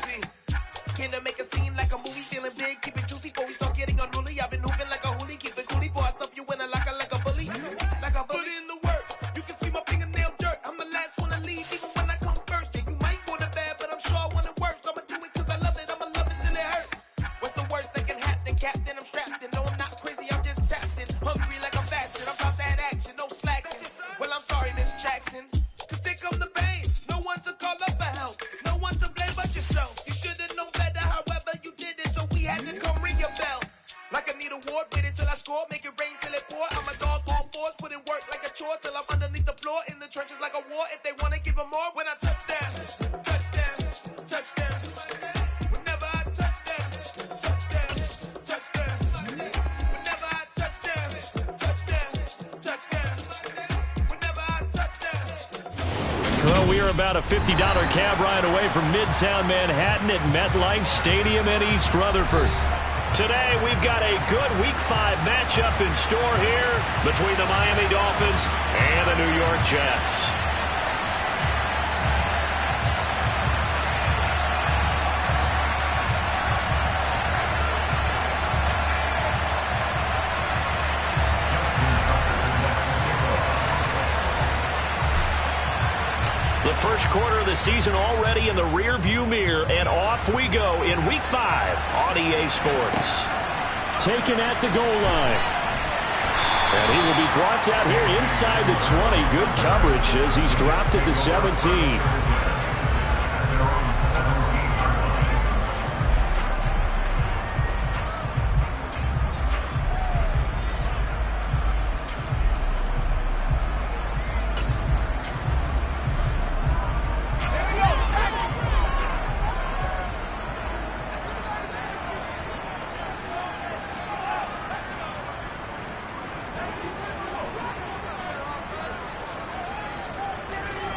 be. Came to make a scene like a movie, feeling big, keep it juicy before we start getting unruly. I've been hooping like a hoolie, keep it coolie before I stuff you in a locker like a bully. Like a bully in the work, you can see my fingernail dirt. I'm the last one to leave, even when I come first. Yeah, you might want it bad, but I'm sure I want it worse. I'ma do it cause I love it, I'ma love it till it hurts. What's the worst that can happen? Captain, I'm strapped in. No, I'm not crazy, I'm just tapped in. Hungry like I'm fasting, I'm about that action, no slacking. Well, I'm sorry, Miss Jackson, cause here come the pain. No one to call up for help, no one to blame but yourself. You should've known better, however you did it, so we had to come ring your bell. Like I need a award, wait until I score, make it rain till it pour. I'm a dog on fours, put in work like a chore till I'm underneath the floor, in the trenches like a war. If they wanna give them more, when I touch down, touchdown, touchdown. Whenever I touch down, touchdown, touchdown. Whenever I touch down, touchdown, touchdown. Whenever I touch down. Well, we are about a $50 cab ride away from Midtown Manhattan at MetLife Stadium in East Rutherford. Today, we've got a good Week 5 matchup in store here between the Miami Dolphins and the New York Jets. The first quarter of the season already in the rear-view mirror, and off we go in Week 5 on EA Sports. Taken at the goal line. And he will be brought down here inside the 20. Good coverage as he's dropped at the 17.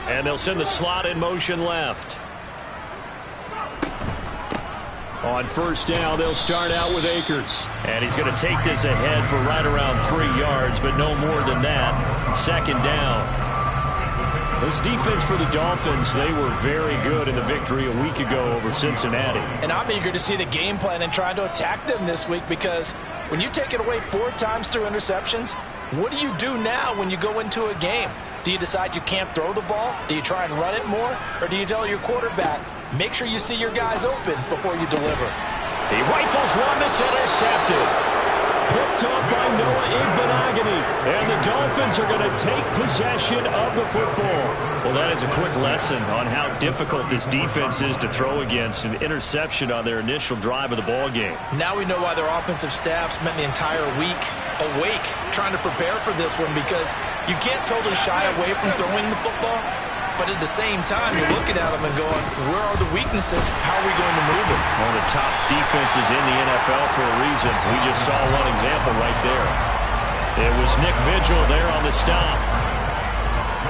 And they'll send the slot in motion left. On first down, they'll start out with Akers. And he's going to take this ahead for right around 3 yards, but no more than that. Second down. This defense for the Dolphins, they were very good in the victory a week ago over Cincinnati. And I'm eager to see the game plan and trying to attack them this week, because when you take it away 4 times through interceptions, what do you do now when you go into a game? Do you decide you can't throw the ball? Do you try and run it more? Or do you tell your quarterback, make sure you see your guys open before you deliver? He rifles one that's intercepted. Picked off by Noah Igbenogany. And the Dolphins are going to take possession of the football. Well, that is a quick lesson on how difficult this defense is to throw against. An interception on their initial drive of the ball game. Now we know why their offensive staff spent the entire week awake trying to prepare for this one, because you can't totally shy away from throwing the football, but at the same time you're looking at them and going, where are the weaknesses? How are we going to move it? One of the top defenses in the NFL for a reason. We just saw one example right there. It was Nick Vigil there on the stop.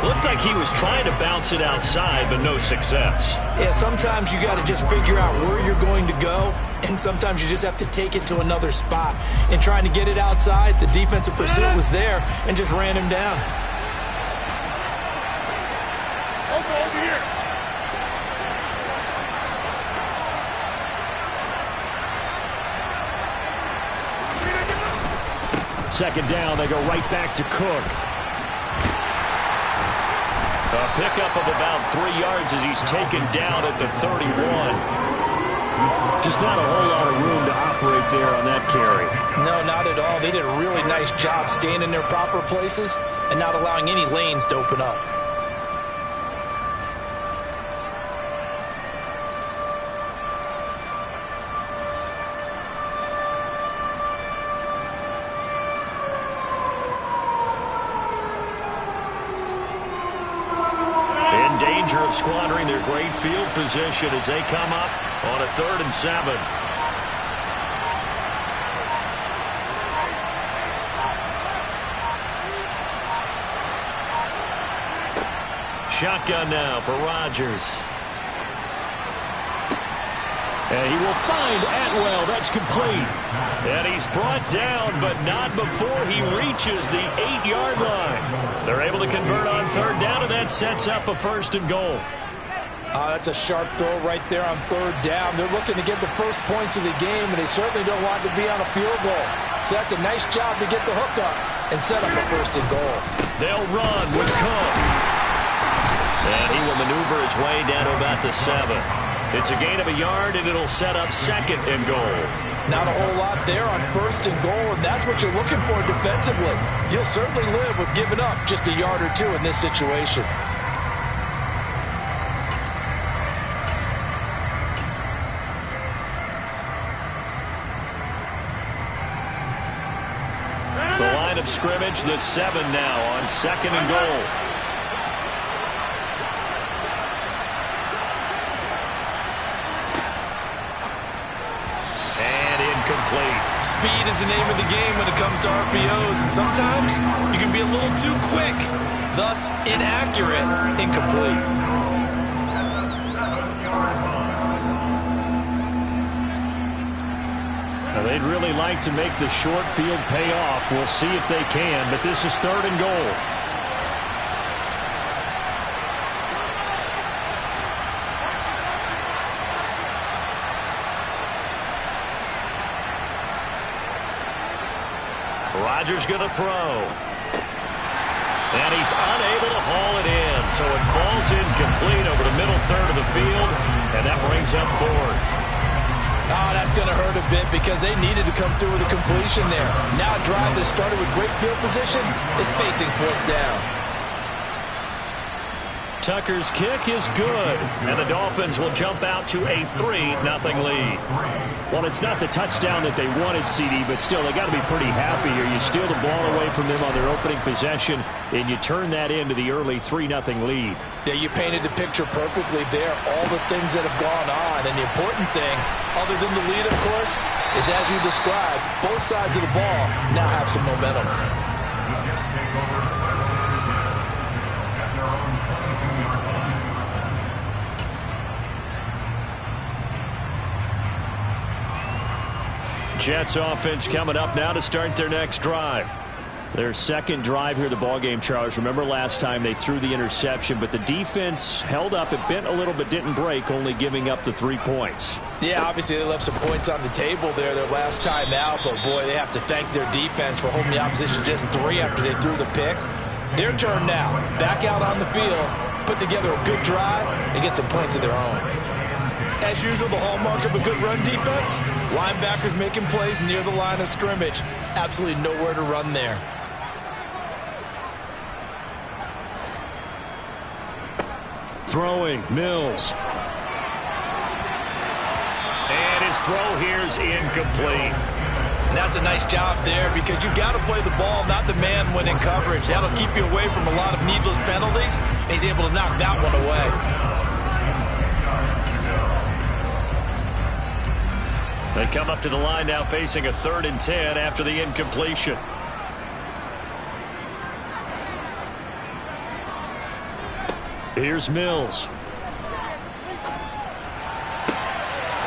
Looked like he was trying to bounce it outside, but no success. Yeah, sometimes you got to just figure out where you're going to go, and sometimes you just have to take it to another spot. And trying to get it outside, the defensive pursuit was there and just ran him down. Over here. Second down, they go right back to Cook. A pickup of about 3 yards as he's taken down at the 31. Just not a whole lot of room to operate there on that carry. No, not at all. They did a really nice job staying in their proper places and not allowing any lanes to open up. Of squandering their great field position as they come up on a 3rd and 7. Shotgun now for Rodgers. And he will find Atwell. That's complete. And he's brought down, but not before he reaches the 8-yard line. They're able to convert on 3rd down, and that sets up a 1st and goal. That's a sharp throw right there on third down. They're looking to get the first points of the game, and they certainly don't want to be on a field goal. So that's a nice job to get the hook up and set up a first and goal. They'll run with Cook. And he will maneuver his way down to about the 7. It's a gain of a yard, and it'll set up second and goal. Not a whole lot there on first and goal, and that's what you're looking for defensively. You'll certainly live with giving up just a yard or two in this situation. The line of scrimmage, the 7 now on second and goal. And incomplete. Speed is the name of the game when it comes to RPOs, and sometimes you can be a little too quick, thus inaccurate, incomplete. They'd really like to make the short field pay off. We'll see if they can, but this is third and goal. Rodgers going to throw. And he's unable to haul it in, so it falls incomplete over the middle third of the field, and that brings up fourth. Oh, that's going to hurt a bit because they needed to come through with a completion there. Now a drive that started with great field position is facing fourth down. Tucker's kick is good, and the Dolphins will jump out to a 3-0 lead. Well, it's not the touchdown that they wanted, CD, but still, they got to be pretty happy here. You steal the ball away from them on their opening possession, and you turn that into the early 3-0 lead. Yeah, you painted the picture perfectly there. All the things that have gone on, and the important thing, other than the lead, of course, is as you described, both sides of the ball now have some momentum. Jets offense coming up now to start their next drive. Their second drive here of the ballgame, Charles. Remember last time they threw the interception, but the defense held up. It bent a little but didn't break, only giving up the 3 points. Yeah, obviously they left some points on the table there their last time out, but boy, they have to thank their defense for holding the opposition just 3 after they threw the pick. Their turn now. Back out on the field, put together a good drive, and get some points of their own. As usual, the hallmark of a good run defense, linebackers making plays near the line of scrimmage. Absolutely nowhere to run there. Throwing, Mills. And his throw here is incomplete. And that's a nice job there because you've got to play the ball, not the man when in coverage. That'll keep you away from a lot of needless penalties, and he's able to knock that one away. They come up to the line now facing a 3rd and 10 after the incompletion. Here's Mills.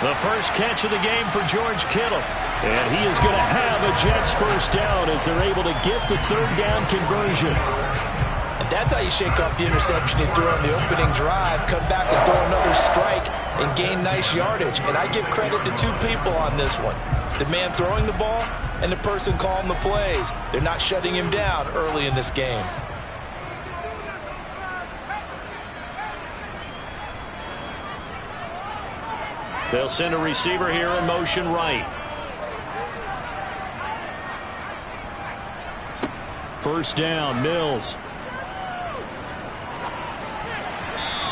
The first catch of the game for George Kittle. And he is going to have a Jets first down as they're able to get the 3rd down conversion. And that's how you shake off the interception he threw on the opening drive, come back and throw another strike and gain nice yardage. And I give credit to 2 people on this one. The man throwing the ball and the person calling the plays. They're not shutting him down early in this game. They'll send a receiver here in motion right. First down, Mills.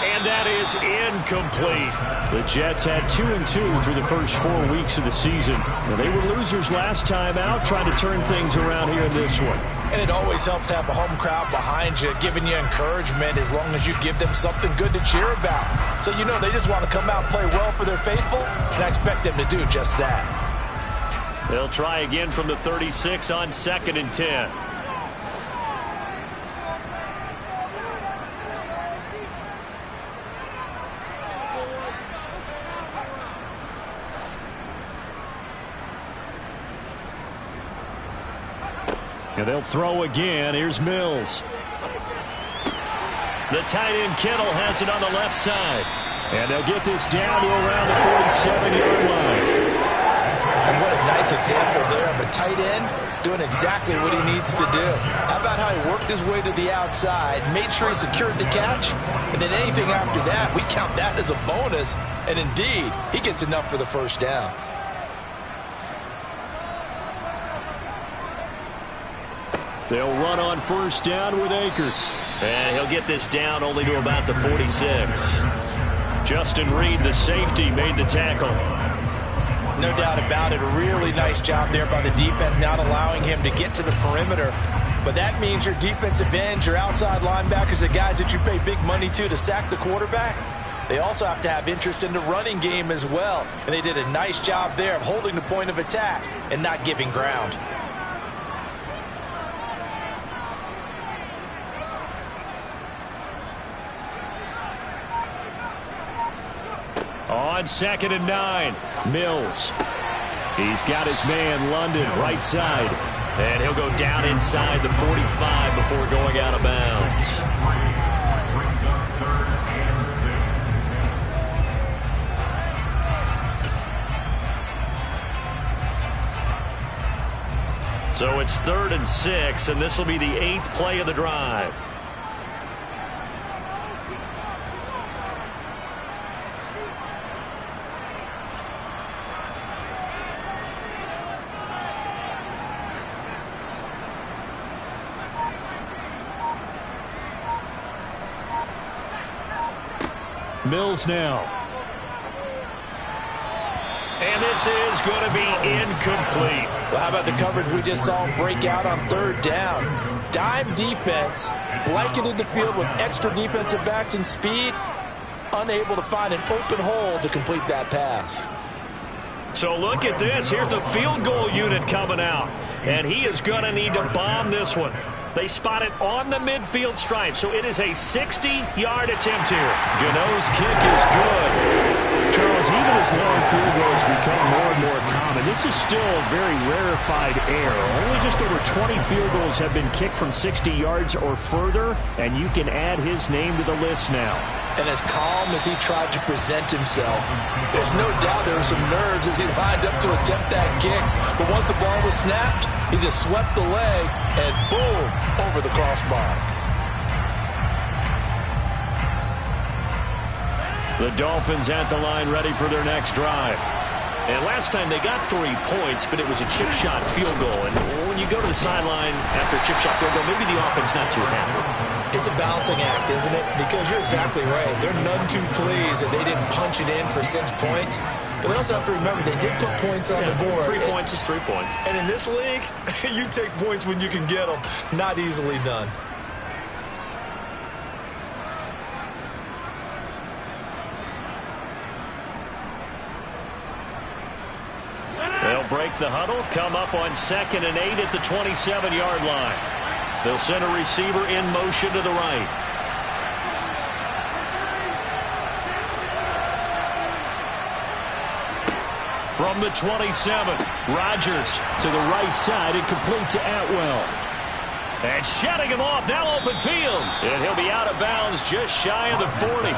And that is incomplete. The Jets had 2-2 through the first 4 weeks of the season. Now, they were losers last time out, trying to turn things around here in this one. And it always helps to have a home crowd behind you, giving you encouragement as long as you give them something good to cheer about. So you know they just want to come out and play well for their faithful, and I expect them to do just that. They'll try again from the 36 on 2nd and 10. And they'll throw again. Here's Mills. The tight end Kittle has it on the left side. And they'll get this down to around the 47-yard line. And what a nice example there of a tight end doing exactly what he needs to do. How about how he worked his way to the outside, made sure he secured the catch, and then anything after that, we count that as a bonus. And indeed, he gets enough for the first down. They'll run on first down with Akers. And he'll get this down only to about the 46. Justin Reed, the safety, made the tackle. No doubt about it. A really nice job there by the defense, not allowing him to get to the perimeter. But that means your defensive ends, your outside linebackers, the guys that you pay big money to sack the quarterback, they also have to have interest in the running game as well. And they did a nice job there of holding the point of attack and not giving ground. On 2nd and 9, Mills. He's got his man, London, right side. And he'll go down inside the 45 before going out of bounds. So it's 3rd and 6, and this will be the 8th play of the drive. Mills now. And this is going to be incomplete. Well, how about the coverage we just saw break out on 3rd down? Dime defense, blanketed the field with extra defensive backs and speed, unable to find an open hole to complete that pass. So look at this. Here's the field goal unit coming out. And he is going to need to bomb this one. They spot it on the midfield stripe, so it is a 60-yard attempt here. Gano's kick is good. Charles, even as long field goals become more and more common, this is still a very rarefied error. Only just over 20 field goals have been kicked from 60 yards or further, and you can add his name to the list now. And as calm as he tried to present himself, there's no doubt there were some nerves as he lined up to attempt that kick. But once the ball was snapped, he just swept the leg and boom, over the crossbar. The Dolphins at the line ready for their next drive. And last time they got 3 points, but it was a chip shot field goal. And when you go to the sideline after a chip shot field goal, maybe the offense not too happy. It's a balancing act, isn't it? Because you're exactly right. They're none too pleased that they didn't punch it in for 6 points. But they also have to remember they did put points on the board. 3 points is 3 points. And in this league, you take points when you can get them. Not easily done. They'll break the huddle, come up on 2nd and 8 at the 27-yard line. They'll send a receiver in motion to the right. From the 27, Rodgers to the right side and complete to Atwell. And shutting him off, now open field. And he'll be out of bounds just shy of the 40.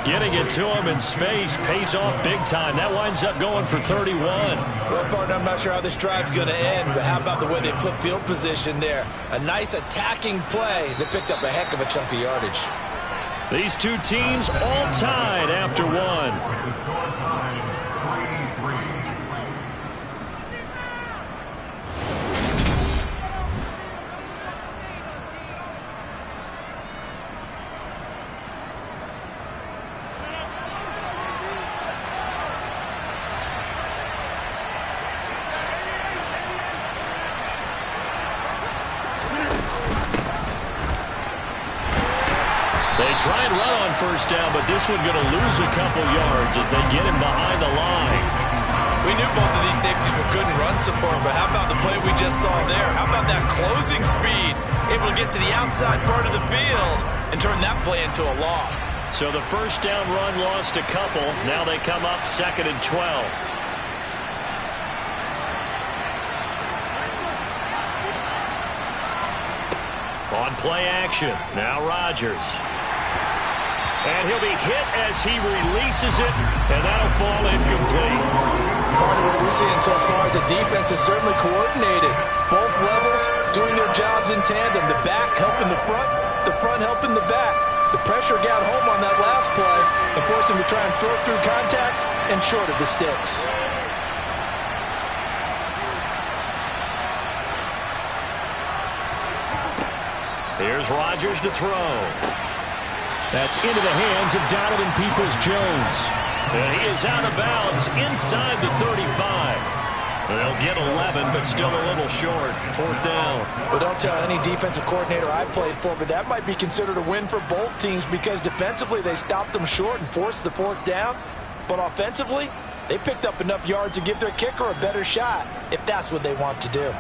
Getting it to him in space pays off big time. That winds up going for 31. Well, partner, I'm not sure how this drive's going to end, but how about the way they flip field position there? A nice attacking play that picked up a heck of a chunk of yardage. These two teams all tied after one. Try and run on first down, but this one going to lose a couple yards as they get him behind the line. We knew both of these safeties were good in run support, but how about the play we just saw there? How about that closing speed? Able to get to the outside part of the field and turn that play into a loss. So the first down run lost a couple. Now they come up 2nd and 12. On play action, now Rodgers. And he'll be hit as he releases it, and that'll fall incomplete. Part of what we're seeing so far is the defense is certainly coordinated. Both levels doing their jobs in tandem. The back helping the front helping the back. The pressure got home on that last play and forced him to try and throw through contact and short of the sticks. Here's Rodgers to throw. That's into the hands of Donovan Peoples-Jones. And he is out of bounds inside the 35. They'll get 11, but still a little short. 4th down. Well, don't tell any defensive coordinator I played for, but that might be considered a win for both teams because defensively they stopped them short and forced the 4th down. But offensively, they picked up enough yards to give their kicker a better shot if that's what they want to do.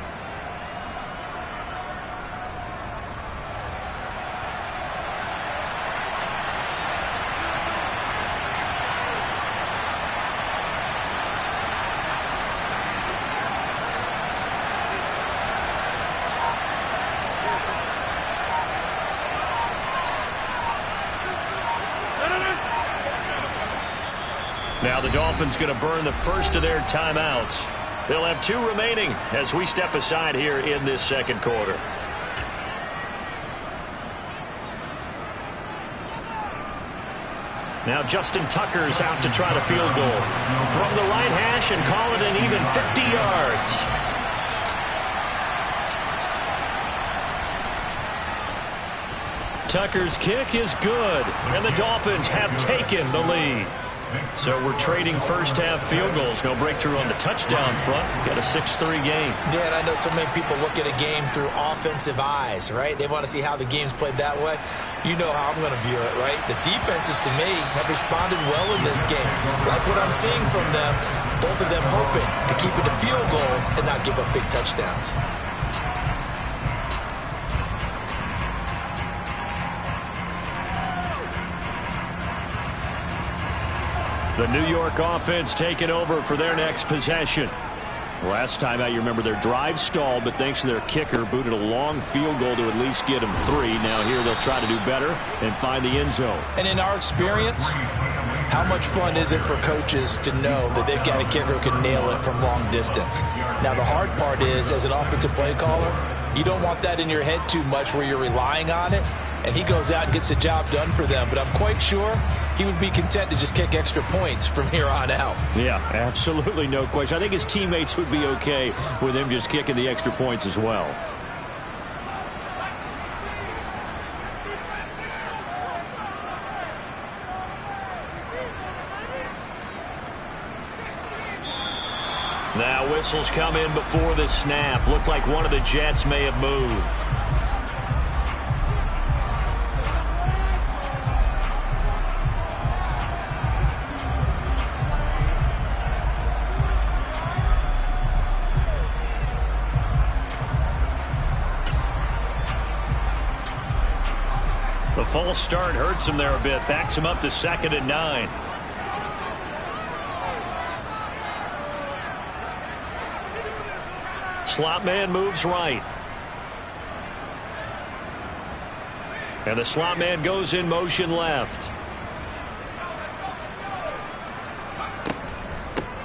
Now the Dolphins going to burn the first of their timeouts. They'll have 2 remaining as we step aside here in this second quarter. Now Justin Tucker's out to try the field goal from the right hash and call it an even 50 yards. Tucker's kick is good, and the Dolphins have taken the lead. So we're trading first-half field goals. No breakthrough on the touchdown front. Got a 6-3 game. Yeah, and I know so many people look at a game through offensive eyes, right? They want to see how the game's played that way. You know how I'm going to view it, right? The defenses, to me, have responded well in this game. Like what I'm seeing from them, both of them hoping to keep it to field goals and not give up big touchdowns. The New York offense taking over for their next possession. Last time out, you remember their drive stalled, but thanks to their kicker, booted a long field goal to at least get them 3. Now here they'll try to do better and find the end zone. And in our experience, how much fun is it for coaches to know that they've got a kicker who can nail it from long distance? Now the hard part is, as an offensive play caller, you don't want that in your head too much where you're relying on it. And he goes out and gets the job done for them. But I'm quite sure he would be content to just kick extra points from here on out. Yeah, absolutely no question. I think his teammates would be okay with him just kicking the extra points as well. Now whistles come in before the snap. Looked like one of the Jets may have moved. The false start hurts him there a bit. Backs him up to 2nd and 9. Slot man moves right. And the slot man goes in motion left.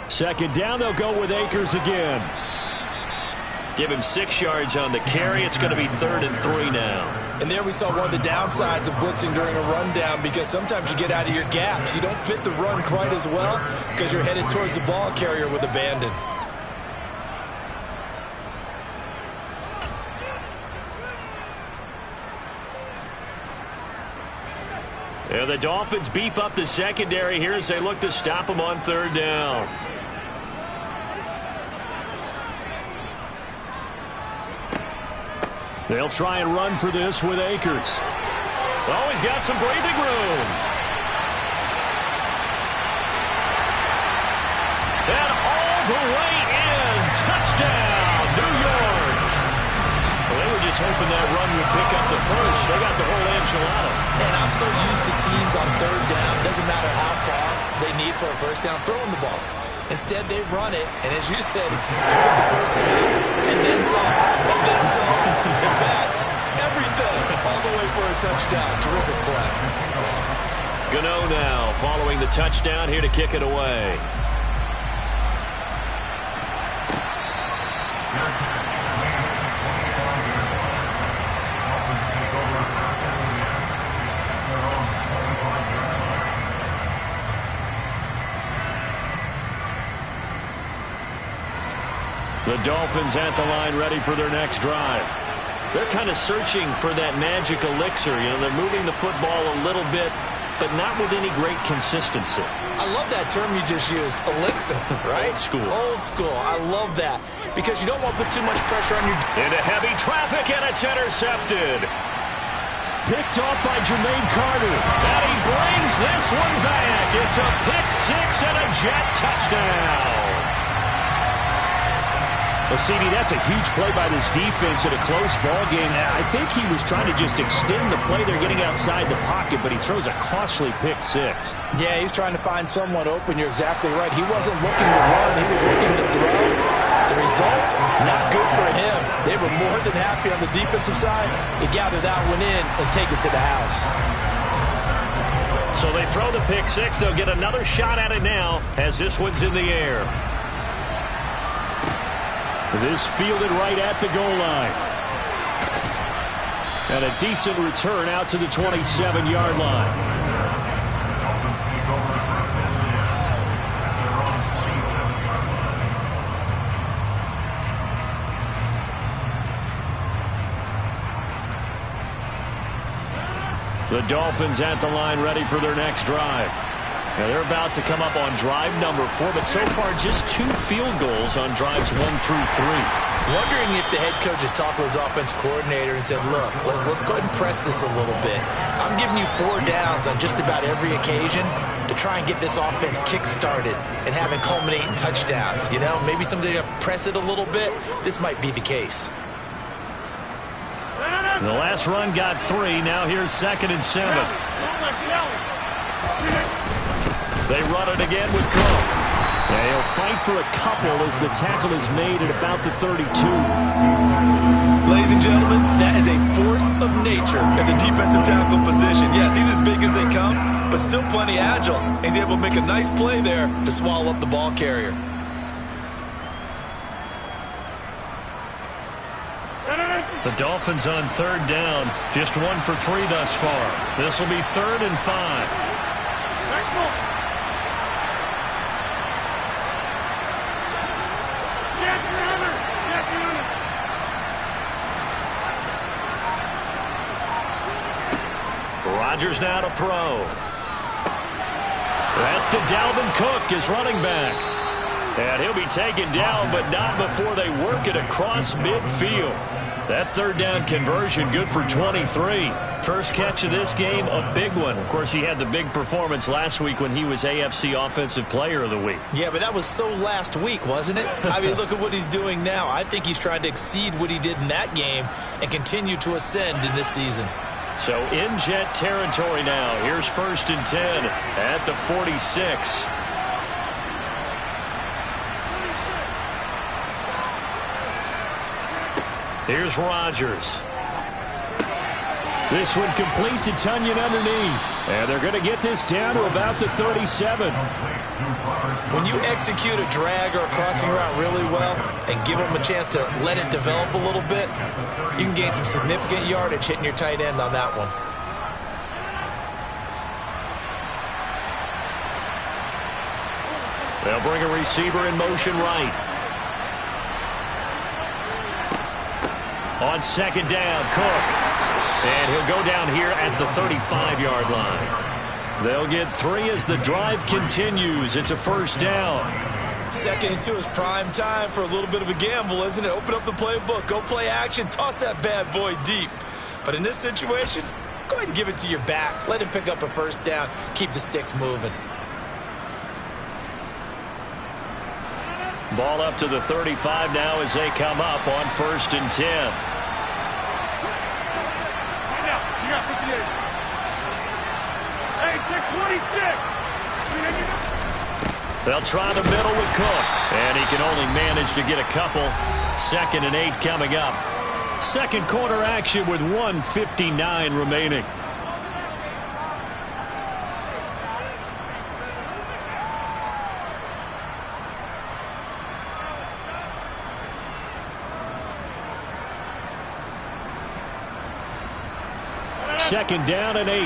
2nd down, they'll go with Akers again. Give him 6 yards on the carry. It's going to be 3rd and 3 now. And there we saw one of the downsides of blitzing during a rundown, because sometimes you get out of your gaps. You don't fit the run quite as well because you're headed towards the ball carrier with abandon. And the Dolphins beef up the secondary here as they look to stop him on 3rd down. They'll try and run for this with Akers. Oh, he's got some breathing room. And all the way in. Touchdown, New York. Well, they were just hoping that run would pick up the first. They got the whole enchilada. And I'm so used to teams on 3rd down, doesn't matter how far they need for a first down, throwing the ball. Instead, they run it, and as you said, pick up the first down, and then some, and then some. In fact, everything, all the way for a touchdown. Terrific play. Gano now following the touchdown here to kick it away. The Dolphins at the line ready for their next drive. They're kind of searching for that magic elixir. You know, they're moving the football a little bit, but not with any great consistency. I love that term you just used, elixir, right? Old school. Old school. I love that because you don't want to put too much pressure on your... Into heavy traffic, and it's intercepted. Picked off by Jermaine Carter. And he brings this one back. It's a pick six and a Jet touchdown. Well, CD, that's a huge play by this defense in a close ball game. I think he was trying to just extend the play. They're getting outside the pocket, but he throws a costly pick six. Yeah, he's trying to find someone open. You're exactly right. He wasn't looking to run. He was looking to throw. The result, not good for him. They were more than happy on the defensive side to gather that one in and take it to the house. So they throw the pick six. They'll get another shot at it now as this one's in the air. This fielded right at the goal line. And a decent return out to the 27-yard line. The Dolphins at the line ready for their next drive. Now they're about to come up on drive number 4, but so far just 2 field goals on drives 1 through 3. Wondering if the head coach has talked with his offense coordinator and said, look, let's go ahead and press this a little bit. I'm giving you 4 downs on just about every occasion to try and get this offense kick-started and have it culminate in touchdowns. You know, maybe somebody to press it a little bit. This might be the case. The last run got 3. Now here's 2nd and 7. They run it again with Cook. And he'll fight for a couple as the tackle is made at about the 32. Ladies and gentlemen, that is a force of nature at the defensive tackle position. Yes, he's as big as they come, but still plenty agile. He's able to make a nice play there to swallow up the ball carrier. The Dolphins on 3rd down. Just 1 for 3 thus far. This will be 3rd and 5. Rodgers now to throw. That's to Dalvin Cook, his running back. And he'll be taken down, but not before they work it across midfield. That 3rd down conversion good for 23. First catch of this game, a big one. Of course, he had the big performance last week when he was AFC Offensive Player of the Week. Yeah, but that was so last week, wasn't it? I mean, look at what he's doing now. I think he's trying to exceed what he did in that game and continue to ascend in this season. So in Jet territory now. Here's 1st and 10 at the 46. Here's Rodgers. This one complete to Tunyon underneath. And they're going to get this down to about the 37. When you execute a drag or a crossing route really well and give them a chance to let it develop a little bit, you can gain some significant yardage hitting your tight end on that one. They'll bring a receiver in motion right. On 2nd down, Cook. And he'll go down here at the 35-yard line. They'll get 3 as the drive continues. It's a 1st down. 2nd and 2 is prime time for a little bit of a gamble, isn't it? Open up the playbook, go play action, toss that bad boy deep. But in this situation, go ahead and give it to your back. Let him pick up a 1st down. Keep the sticks moving. Ball up to the 35 now as they come up on 1st and 10. They'll try the middle with Cook, and he can only manage to get a couple. 2nd and 8 coming up. 2nd quarter action with 1:59 remaining. 2nd down and 8.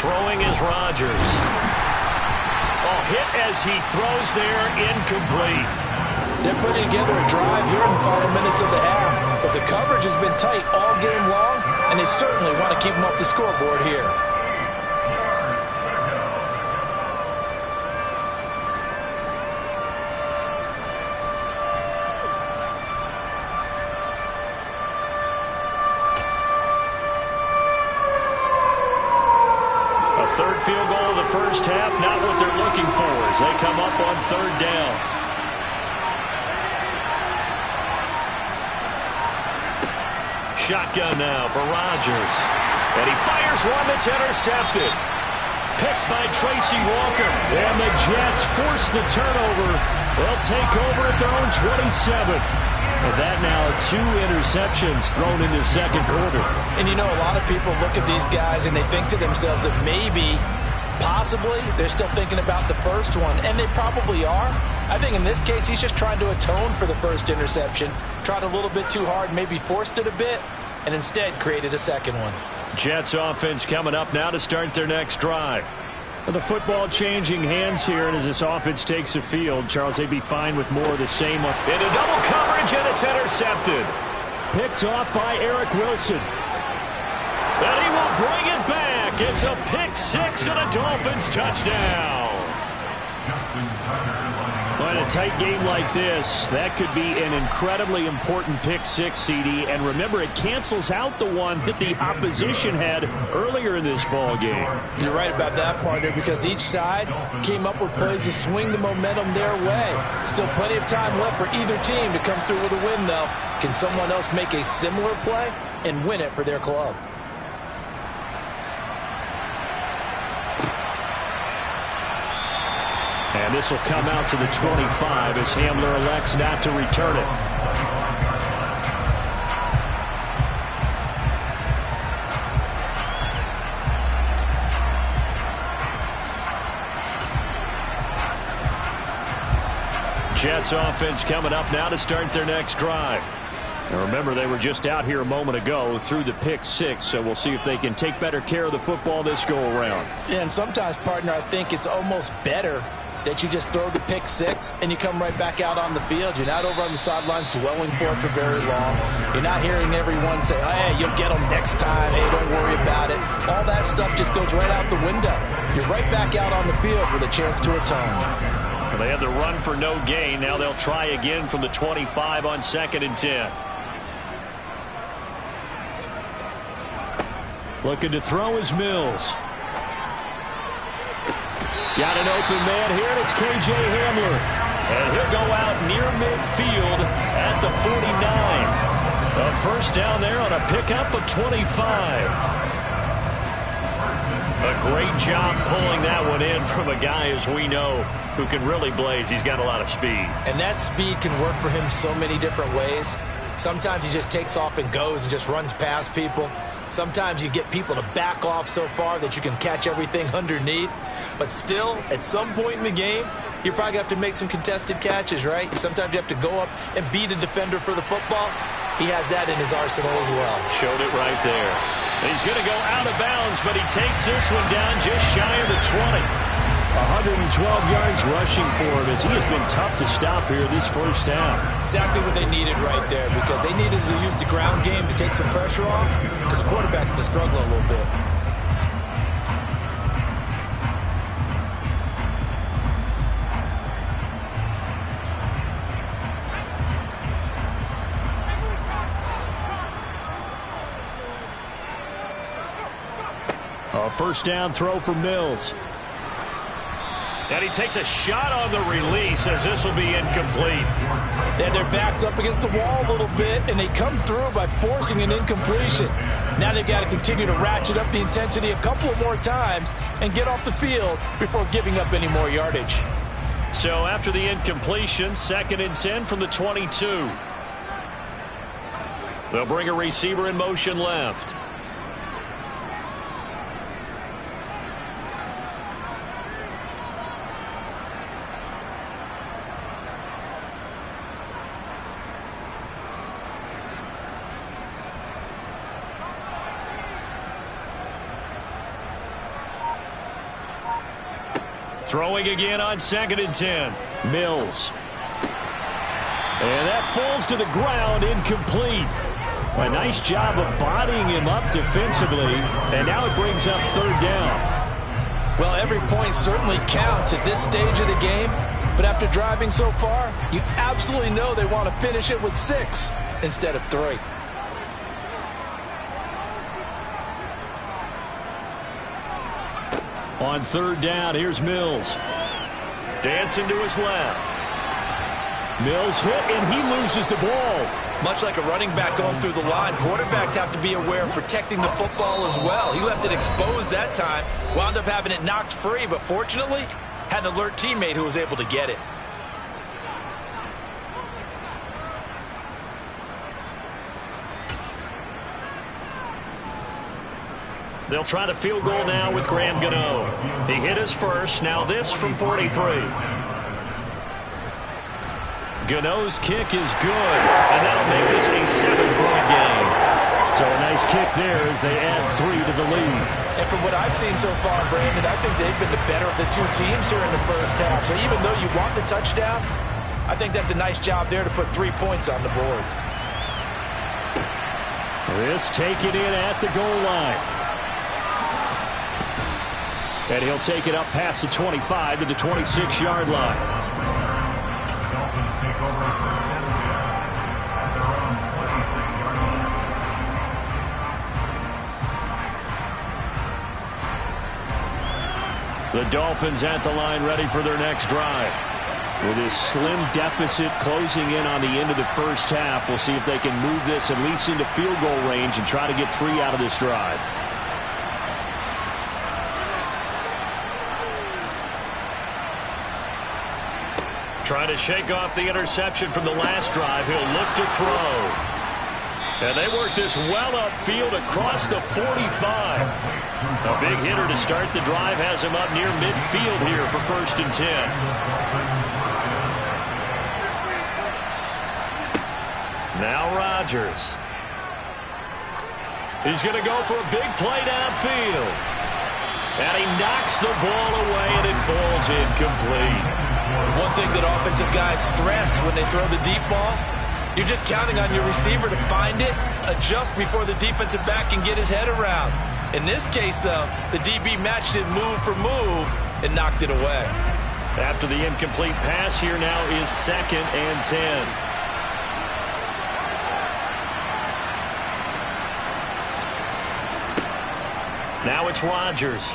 Throwing is Rodgers. Oh, hit as he throws there, incomplete. They're putting together a drive here in the final minutes of the half, but the coverage has been tight all game long, and they certainly want to keep them off the scoreboard here. Third field goal of the first half, not what they're looking for as they come up on 3rd down. Shotgun now for Rodgers. And he fires one that's intercepted. Picked by Tracy Walker. And the Jets force the turnover. They'll take over at their own 27. And that now 2 interceptions thrown in the 2nd quarter. And you know, a lot of people look at these guys and they think to themselves that maybe, possibly, they're still thinking about the first one. And they probably are. I think in this case, he's just trying to atone for the first interception. Tried a little bit too hard, maybe forced it a bit, and instead created a 2nd one. Jets offense coming up now to start their next drive. The football changing hands here, and as this offense takes the field, Charles, they'd be fine with more of the same. Into double coverage, and it's intercepted. Picked off by Eric Wilson. And he will bring it back. It's a pick 6 and a Dolphins touchdown. Well, in a tight game like this, that could be an incredibly important pick 6, CD. And remember, it cancels out the one that the opposition had earlier in this ball game. You're right about that, partner, because each side came up with plays to swing the momentum their way. Still plenty of time left for either team to come through with a win, though. Can someone else make a similar play and win it for their club? And this will come out to the 25 as Hamler elects not to return it. Jets offense coming up now to start their next drive. And remember, they were just out here a moment ago through the pick 6, so we'll see if they can take better care of the football this go-around. Yeah, and sometimes, partner, I think it's almost better that you just throw the pick 6 and you come right back out on the field. You're not over on the sidelines dwelling for it for very long. You're not hearing everyone say, oh, hey, you'll get them next time. Hey, don't worry about it. All that stuff just goes right out the window. You're right back out on the field with a chance to atone. Well, they had the run for no gain. Now they'll try again from the 25 on 2nd and 10. Looking to throw is Mills. Got an open man here, and it's K.J. Hamler. And he'll go out near midfield at the 49. A first down there on a pickup of 25. A great job pulling that one in from a guy, as we know, who can really blaze. He's got a lot of speed. And that speed can work for him so many different ways. Sometimes he just takes off and goes and just runs past people. Sometimes you get people to back off so far that you can catch everything underneath. But still, at some point in the game, you probably have to make some contested catches, right? Sometimes you have to go up and beat a defender for the football. He has that in his arsenal as well. Showed it right there. He's going to go out of bounds, but he takes this one down just shy of the 20. 112 yards rushing for him as he has been tough to stop here this first half. Exactly what they needed right there, because they needed to use the ground game to take some pressure off, because the quarterback's been struggling a little bit. A first down throw for Mills. And he takes a shot on the release as this will be incomplete. They had their backs up against the wall a little bit, and they come through by forcing an incompletion. Now they've got to continue to ratchet up the intensity a couple of more times and get off the field before giving up any more yardage. So after the incompletion, 2nd and 10 from the 22. They'll bring a receiver in motion left. Throwing again on 2nd and 10. Mills. And that falls to the ground, incomplete. A nice job of bodying him up defensively, and now it brings up 3rd down. Well, every point certainly counts at this stage of the game, but after driving so far, you absolutely know they want to finish it with 6 instead of 3. On 3rd down, here's Mills. Dancing to his left. Mills hit, and he loses the ball. Much like a running back going through the line, quarterbacks have to be aware of protecting the football as well. He left it exposed that time, wound up having it knocked free, but fortunately, had an alert teammate who was able to get it. They'll try the field goal now with Graham Gano. He hit his first, now this from 43. Gano's kick is good, and that'll make this a 7-point game. So a nice kick there as they add 3 to the lead. And from what I've seen so far, Brandon, I think they've been the better of the two teams here in the first half. So even though you want the touchdown, I think that's a nice job there to put 3 points on the board. This taken in at the goal line. And he'll take it up past the 25 to the 26-yard line. The Dolphins at the line ready for their next drive. With this slim deficit closing in on the end of the first half, we'll see if they can move this at least into field goal range and try to get 3 out of this drive. Trying to shake off the interception from the last drive. He'll look to throw. And they work this well upfield across the 45. A big hitter to start the drive has him up near midfield here for 1st and 10. Now Rodgers. He's going to go for a big play downfield. And he knocks the ball away, and it falls incomplete. One thing that offensive guys stress when they throw the deep ball, you're just counting on your receiver to find it, adjust before the defensive back can get his head around. In this case, though, the DB matched it move for move and knocked it away. After the incomplete pass, here now is 2nd and 10. Now it's Rodgers.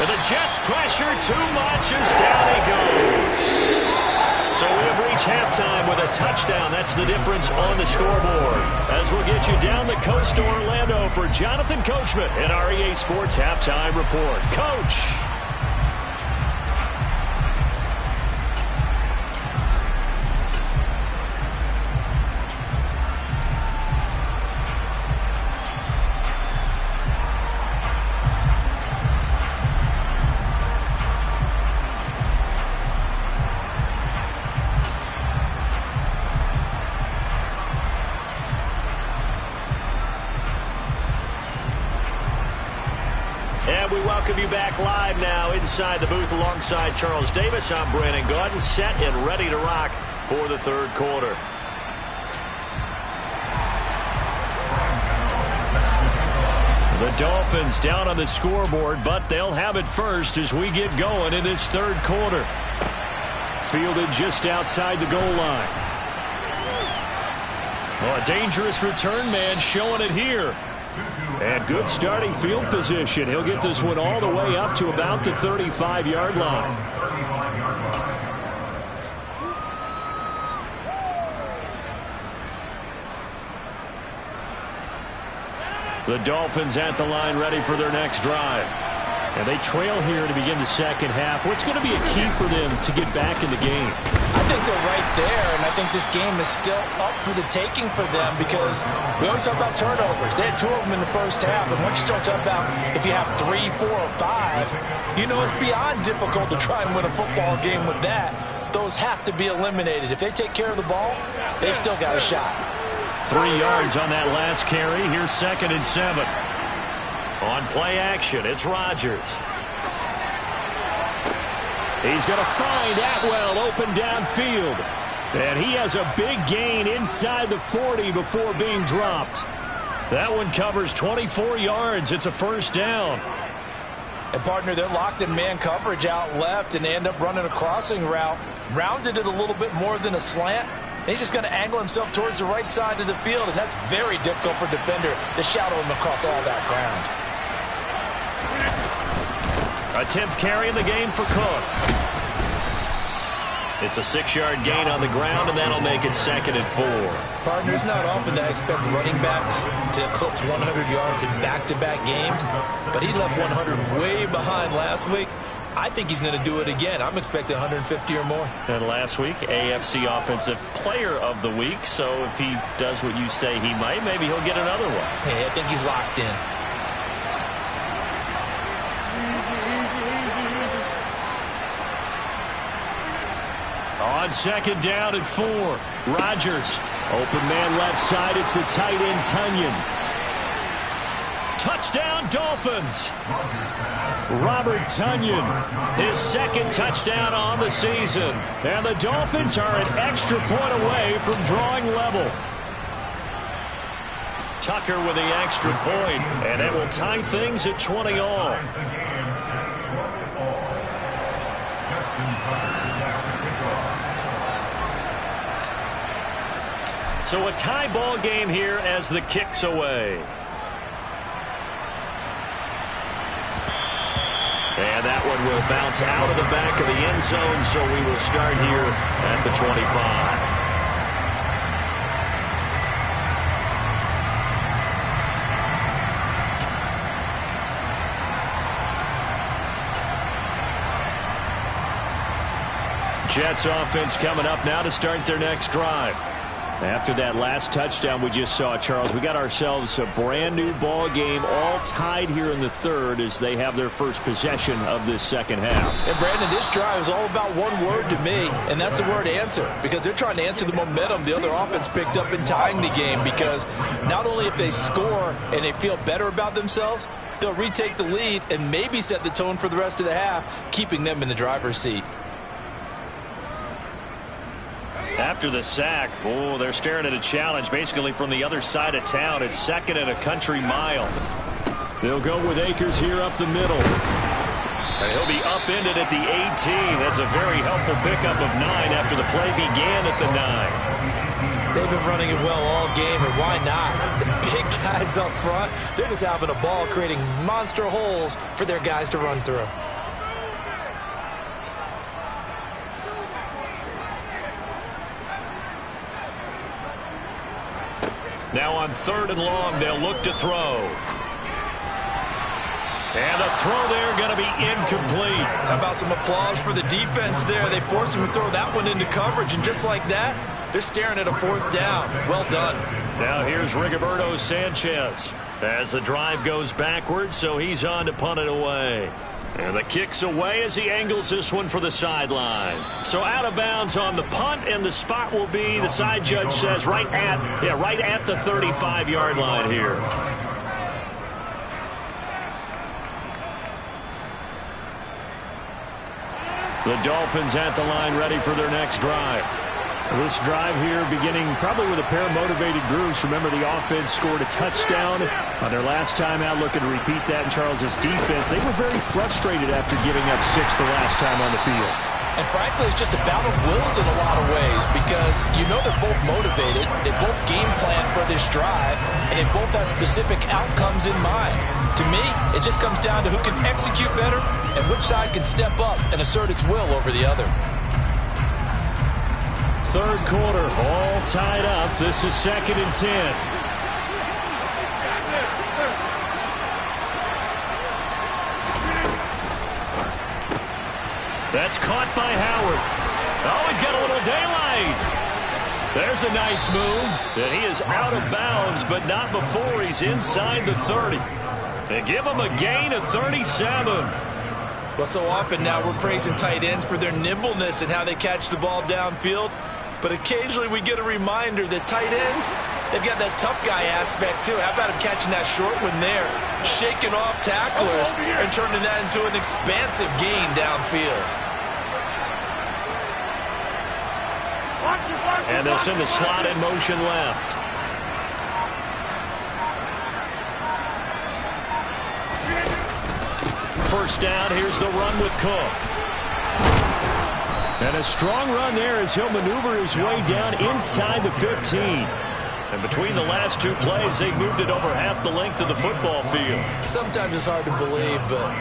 And the Jets pressure too much as down he goes. So we have reached halftime with a touchdown. That's the difference on the scoreboard. As we'll get you down the coast to Orlando for Jonathan Coachman in our EA Sports Halftime Report. Coach. And we welcome you back live now inside the booth alongside Charles Davis. I'm Brandon Gaudin, set and ready to rock for the 3rd quarter. The Dolphins down on the scoreboard, but they'll have it first as we get going in this 3rd quarter. Fielded just outside the goal line. Oh, a dangerous return man showing it here. And good starting field position. He'll get this one all the way up to about the 35-yard line. The Dolphins at the line ready for their next drive. And they trail here to begin the second half. What's going to be a key for them to get back in the game? I think they're right there, and I think this game is still up for the taking for them because we always talk about turnovers. They had 2 of them in the first half, and once you start talking about if you have 3, 4, or 5, you know it's beyond difficult to try and win a football game with that. Those have to be eliminated. If they take care of the ball, they've still got a shot. 3 yards on that last carry. Here's 2nd and 7. On play action, it's Rodgers. He's going to find Atwell open downfield. And he has a big gain inside the 40 before being dropped. That one covers 24 yards. It's a first down. And, partner, they're locked in man coverage out left, and they end up running a crossing route. Rounded it a little bit more than a slant. And he's just going to angle himself towards the right side of the field, and that's very difficult for a defender to shadow him across all that ground. A 10th carry in the game for Cook. It's a 6-yard gain on the ground, and that'll make it 2nd and 4. Partner, it's not often that I expect running backs to eclipse 100 yards in back-to-back games, but he left 100 way behind last week. I think he's going to do it again. I'm expecting 150 or more. And last week, AFC Offensive Player of the Week, so if he does what you say he might, maybe he'll get another one. Hey, I think he's locked in. On 2nd down and 4. Rodgers. Open man left side. It's the tight end, Tunyon. Touchdown, Dolphins. Robert Tunyon. His 2nd touchdown on the season. And the Dolphins are an extra point away from drawing level. Tucker with the extra point. And it will tie things at 20 all. So a tie ball game here as the kick's away. And that one will bounce out of the back of the end zone, so we will start here at the 25. Jets offense coming up now to start their next drive. After that last touchdown we just saw, Charles, we got ourselves a brand new ball game, all tied here in the 3rd as they have their first possession of this 2nd half. And Brandon, this drive is all about one word to me, and that's the word answer, because they're trying to answer the momentum the other offense picked up in tying the game, because not only if they score and they feel better about themselves, they'll retake the lead and maybe set the tone for the rest of the half, keeping them in the driver's seat. After the sack, they're staring at a challenge basically from the other side of town. It's 2nd and a country mile. They'll go with Akers here up the middle. And he'll be upended at the 18. That's a very helpful pickup of 9 after the play began at the 9. They've been running it well all game, and why not? The big guys up front, they're just having a ball creating monster holes for their guys to run through. Now on 3rd and long, they'll look to throw. And the throw there going to be incomplete. How about some applause for the defense there? They forced him to throw that one into coverage, and just like that, they're staring at a 4th down. Well done. Now here's Rigoberto Sanchez as the drive goes backwards, so he's on to punt it away. And the kick's away as he angles this one for the sideline. So out of bounds on the punt, and the spot will be, the side judge says, right at the 35-yard line here. The Dolphins at the line, ready for their next drive. This drive here beginning probably with a pair of motivated groups. Remember, the offense scored a touchdown on their last time out. Looking to repeat that in Charles's defense. They were very frustrated after giving up 6 the last time on the field. And frankly, it's just a bout of wills in a lot of ways, because you know they're both motivated. They both game plan for this drive, and they both have specific outcomes in mind. To me, it just comes down to who can execute better and which side can step up and assert its will over the other. 3rd quarter, all tied up. This is 2nd and 10. That's caught by Howard. Oh, he's got a little daylight. There's a nice move. And he is out of bounds, but not before he's inside the 30. They give him a gain of 37. Well, so often now we're praising tight ends for their nimbleness and how they catch the ball downfield. But occasionally we get a reminder that tight ends, they've got that tough guy aspect too. How about him catching that short one there, shaking off tacklers and turning that into an expansive gain downfield? And they'll send the slot in motion left. First down, here's the run with Cook. And a strong run there as he'll maneuver his way down inside the 15. And between the last two plays, they've moved it over half the length of the football field. Sometimes it's hard to believe, but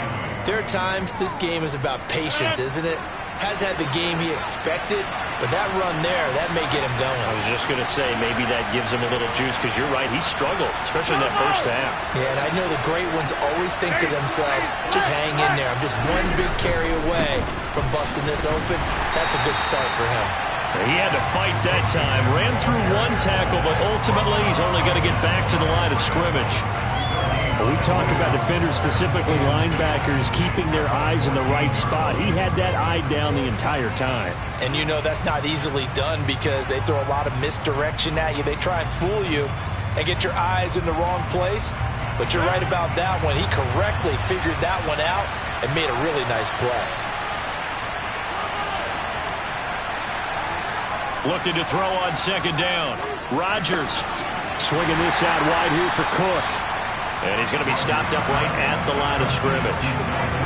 there are times this game is about patience, isn't it? Has had the game he expected, but that run there, that may get him going. I was just going to say, maybe that gives him a little juice, because you're right, he struggled, especially in that first half. Yeah, and I know the great ones always think to themselves, just hang in there. I'm just one big carry away from busting this open. That's a good start for him. He had to fight that time. Ran through one tackle, but ultimately he's only going to get back to the line of scrimmage. We talk about defenders, specifically linebackers, keeping their eyes in the right spot. He had that eye down the entire time. And you know that's not easily done because they throw a lot of misdirection at you. They try and fool you and get your eyes in the wrong place. But you're right about that one. He correctly figured that one out and made a really nice play. Looking to throw on second down. Rodgers swinging this out wide here for Cook. And he's going to be stopped up right at the line of scrimmage.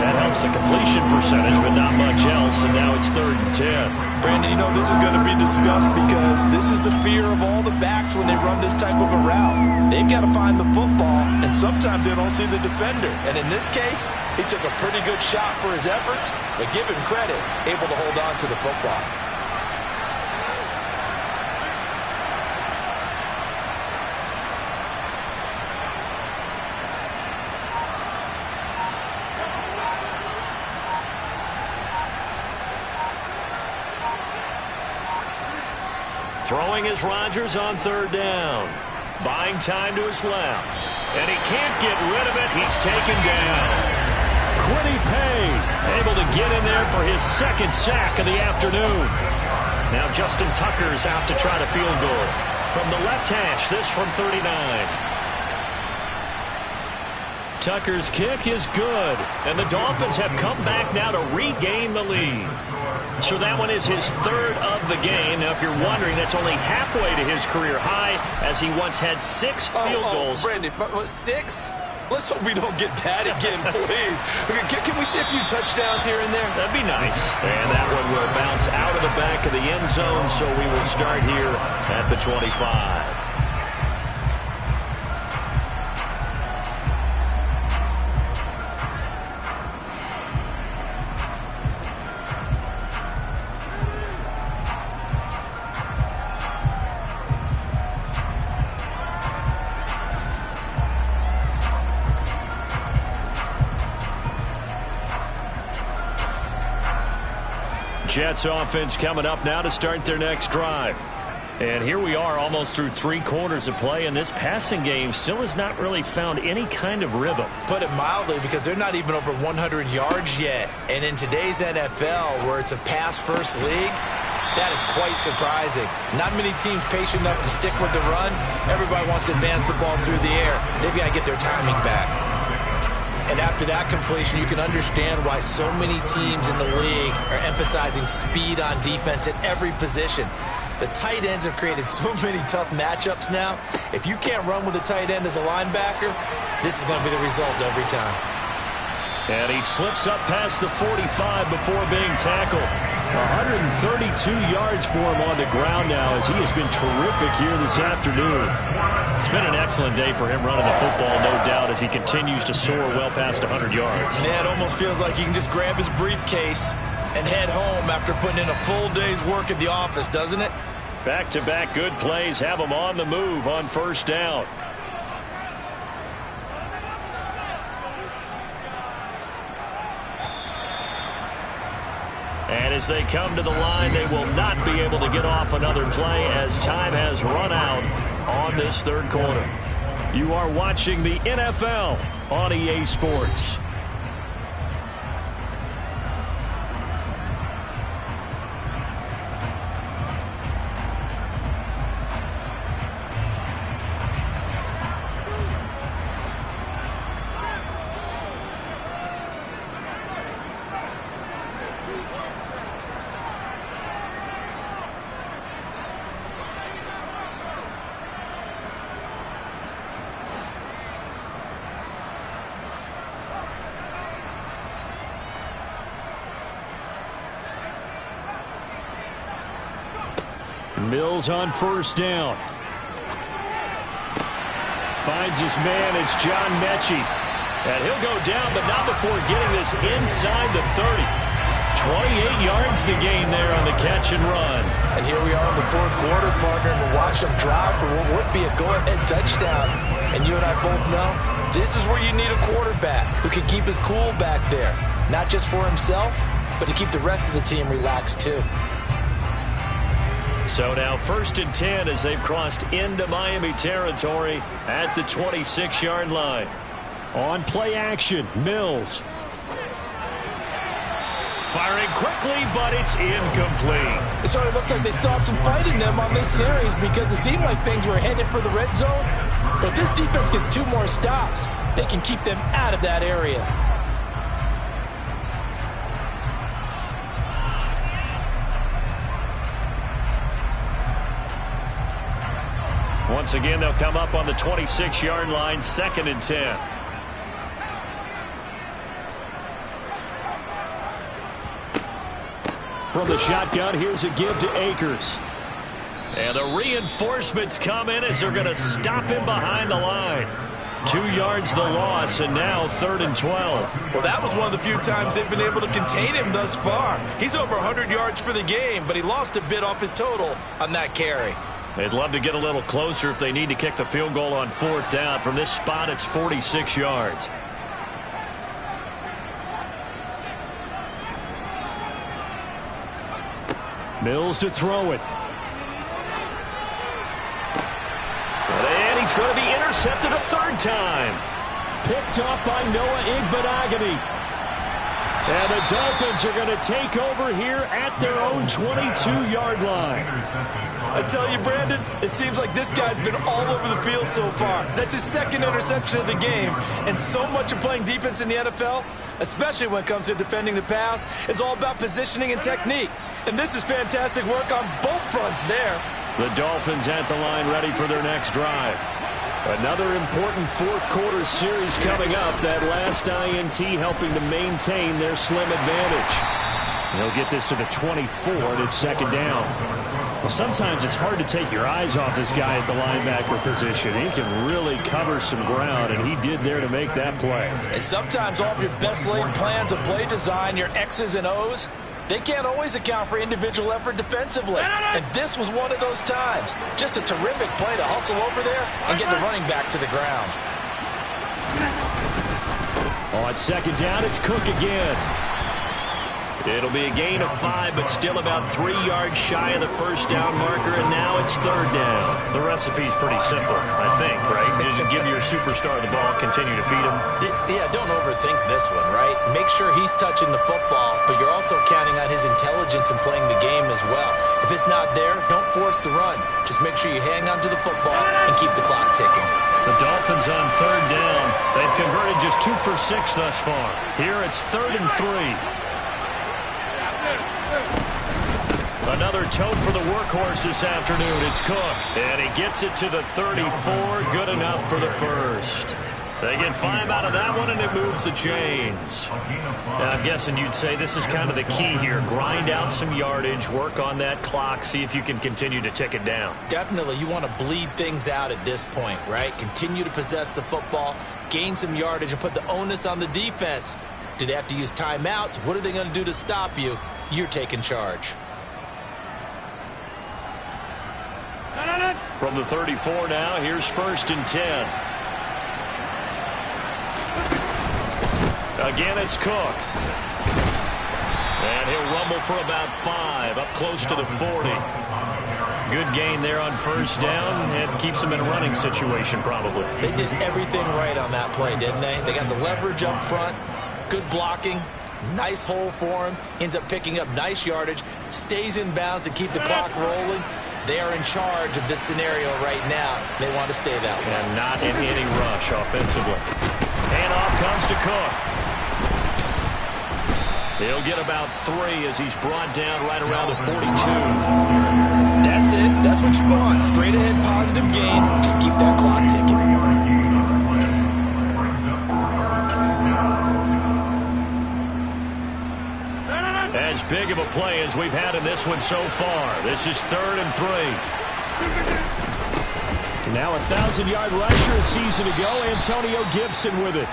That helps the completion percentage, but not much else, and now it's 3rd and 10. Brandon, you know this is going to be discussed because this is the fear of all the backs when they run this type of a route. They've got to find the football, and sometimes they don't see the defender. And in this case, he took a pretty good shot for his efforts, but give him credit, able to hold on to the football. Throwing is Rodgers on 3rd down. Buying time to his left. And he can't get rid of it. He's taken down. Quiddy Pay able to get in there for his 2nd sack of the afternoon. Now Justin Tucker's out to try to field goal. From the left hash, this from 39. Tucker's kick is good. And the Dolphins have come back now to regain the lead. So that one is his 3rd of the game. Now, if you're wondering, that's only halfway to his career high, as he once had 6 field goals. Brandon, 6? Let's hope we don't get that again, please. Can we see a few touchdowns here and there? That'd be nice. And that one will bounce out of the back of the end zone, so we will start here at the 25. Jets offense coming up now to start their next drive. And here we are almost through 3 quarters of play, and this passing game still has not really found any kind of rhythm. Put it mildly, because they're not even over 100 yards yet. And in today's NFL, where it's a pass-first league, that is quite surprising. Not many teams patient enough to stick with the run. Everybody wants to advance the ball through the air. They've got to get their timing back. And after that completion, you can understand why so many teams in the league are emphasizing speed on defense at every position. The tight ends have created so many tough matchups now. If you can't run with a tight end as a linebacker, this is going to be the result every time. And he slips up past the 45 before being tackled. 132 yards for him on the ground now, as he has been terrific here this afternoon. It's been an excellent day for him running the football, no doubt, as he continues to soar well past 100 yards. Yeah, it almost feels like he can just grab his briefcase and head home after putting in a full day's work at the office, doesn't it? Back-to-back good plays have him on the move on 1st down. And as they come to the line, they will not be able to get off another play as time has run out on this 3rd quarter. You are watching the NFL on EA Sports. Mills on first down. Finds his man. It's John Mechie. And he'll go down, but not before getting this inside the 30. 28 yards the gain there on the catch and run. And here we are in the fourth quarter, partner, and we'll watch them drive for what would be a go-ahead touchdown. And you and I both know this is where you need a quarterback who can keep his cool back there. Not just for himself, but to keep the rest of the team relaxed too. So now 1st and 10 as they've crossed into Miami territory at the 26-yard line. On play action, Mills. Firing quickly, but it's incomplete. It sort of looks like they still have some fight in them on this series because it seemed like things were headed for the red zone. But if this defense gets 2 more stops, they can keep them out of that area. Once again, they'll come up on the 26-yard line, 2nd and 10. From the shotgun, here's a give to Akers. And the reinforcements come in as they're going to stop him behind the line. 2 yards the loss, and now 3rd and 12. Well, that was one of the few times they've been able to contain him thus far. He's over 100 yards for the game, but he lost a bit off his total on that carry. They'd love to get a little closer if they need to kick the field goal on 4th down. From this spot, it's 46 yards. Mills to throw it. And he's going to be intercepted a 3rd time. Picked off by Noah Igbenogany. And the Dolphins are going to take over here at their own 22-yard line. I tell you, Brandon, it seems like this guy's been all over the field so far. That's his 2nd interception of the game. And so much of playing defense in the NFL, especially when it comes to defending the pass, is all about positioning and technique. And this is fantastic work on both fronts there. The Dolphins at the line ready for their next drive. Another important fourth quarter series coming up. That last INT helping to maintain their slim advantage. They'll get this to the 24, and it's 2nd down. Well, sometimes it's hard to take your eyes off this guy at the linebacker position. He can really cover some ground, and he did there to make that play. And sometimes all of your best laid plans of play design, your X's and O's, they can't always account for individual effort defensively. And this was one of those times. Just a terrific play to hustle over there and get the running back to the ground. On 2nd down, it's Cook again. It'll be a gain of 5, but still about 3 yards shy of the 1st down marker, and now it's 3rd down. The recipe's pretty simple, I think, right? Just give your superstar the ball, continue to feed him. Yeah, don't overthink this one, right? Make sure he's touching the football, but you're also counting on his intelligence in playing the game as well. If it's not there, don't force the run. Just make sure you hang on to the football and keep the clock ticking. The Dolphins on 3rd down. They've converted just 2 for 6 thus far. Here it's 3rd and 3. Another tote for the workhorse this afternoon. It's Cook. And he gets it to the 34. Good enough for the first. They get 5 out of that one, and it moves the chains. Now, I'm guessing you'd say this is kind of the key here. Grind out some yardage, work on that clock, see if you can continue to tick it down. Definitely, you want to bleed things out at this point, right? Continue to possess the football, gain some yardage, and put the onus on the defense. Do they have to use timeouts? What are they going to do to stop you? You're taking charge. From the 34 now, here's 1st and 10. Again, it's Cook. And he'll rumble for about 5, up close to the 40. Good gain there on 1st down, and keeps him in a running situation probably. They did everything right on that play, didn't they? They got the leverage up front, good blocking, nice hole for him, ends up picking up nice yardage, stays in bounds to keep the clock rolling. They are in charge of this scenario right now. They want to stay that way. And not in any rush offensively. And off comes to Cook. He'll get about 3 as he's brought down right around the 42. That's it. That's what you want. Straight ahead positive gain. Just keep that clock ticking. As as big of a play as we've had in this one so far. This is 3rd and 3. Now a 1,000-yard rusher a season ago, Antonio Gibson with it.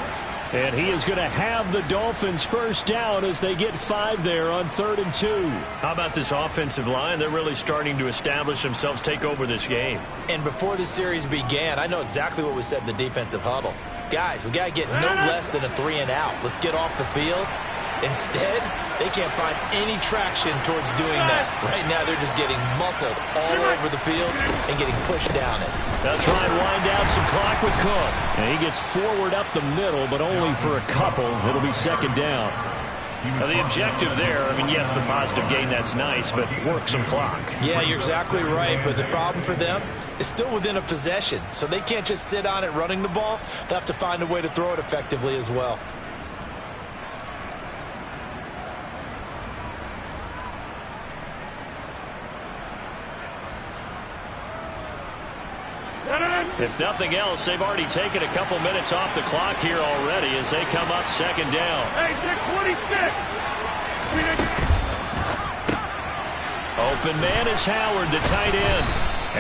And he is going to have the Dolphins first down as they get 5 there on 3rd and 2. How about this offensive line? They're really starting to establish themselves, take over this game. And before the series began, I know exactly what was said in the defensive huddle. Guys, we got to get no less than a 3 and out. Let's get off the field. Instead, they can't find any traction towards doing that. Right now, they're just getting muscled all over the field and getting pushed down it. They'll try and wind down some clock with Cook. And he gets forward up the middle, but only for a couple. It'll be 2nd down. Now, the objective there, I mean, yes, the positive gain, that's nice, but work some clock. Yeah, you're exactly right, but the problem for them is still within a possession, so they can't just sit on it running the ball. They'll have to find a way to throw it effectively as well. If nothing else, they've already taken a couple minutes off the clock here already as they come up 2nd down. Hey, 26! Open man is Howard, the tight end.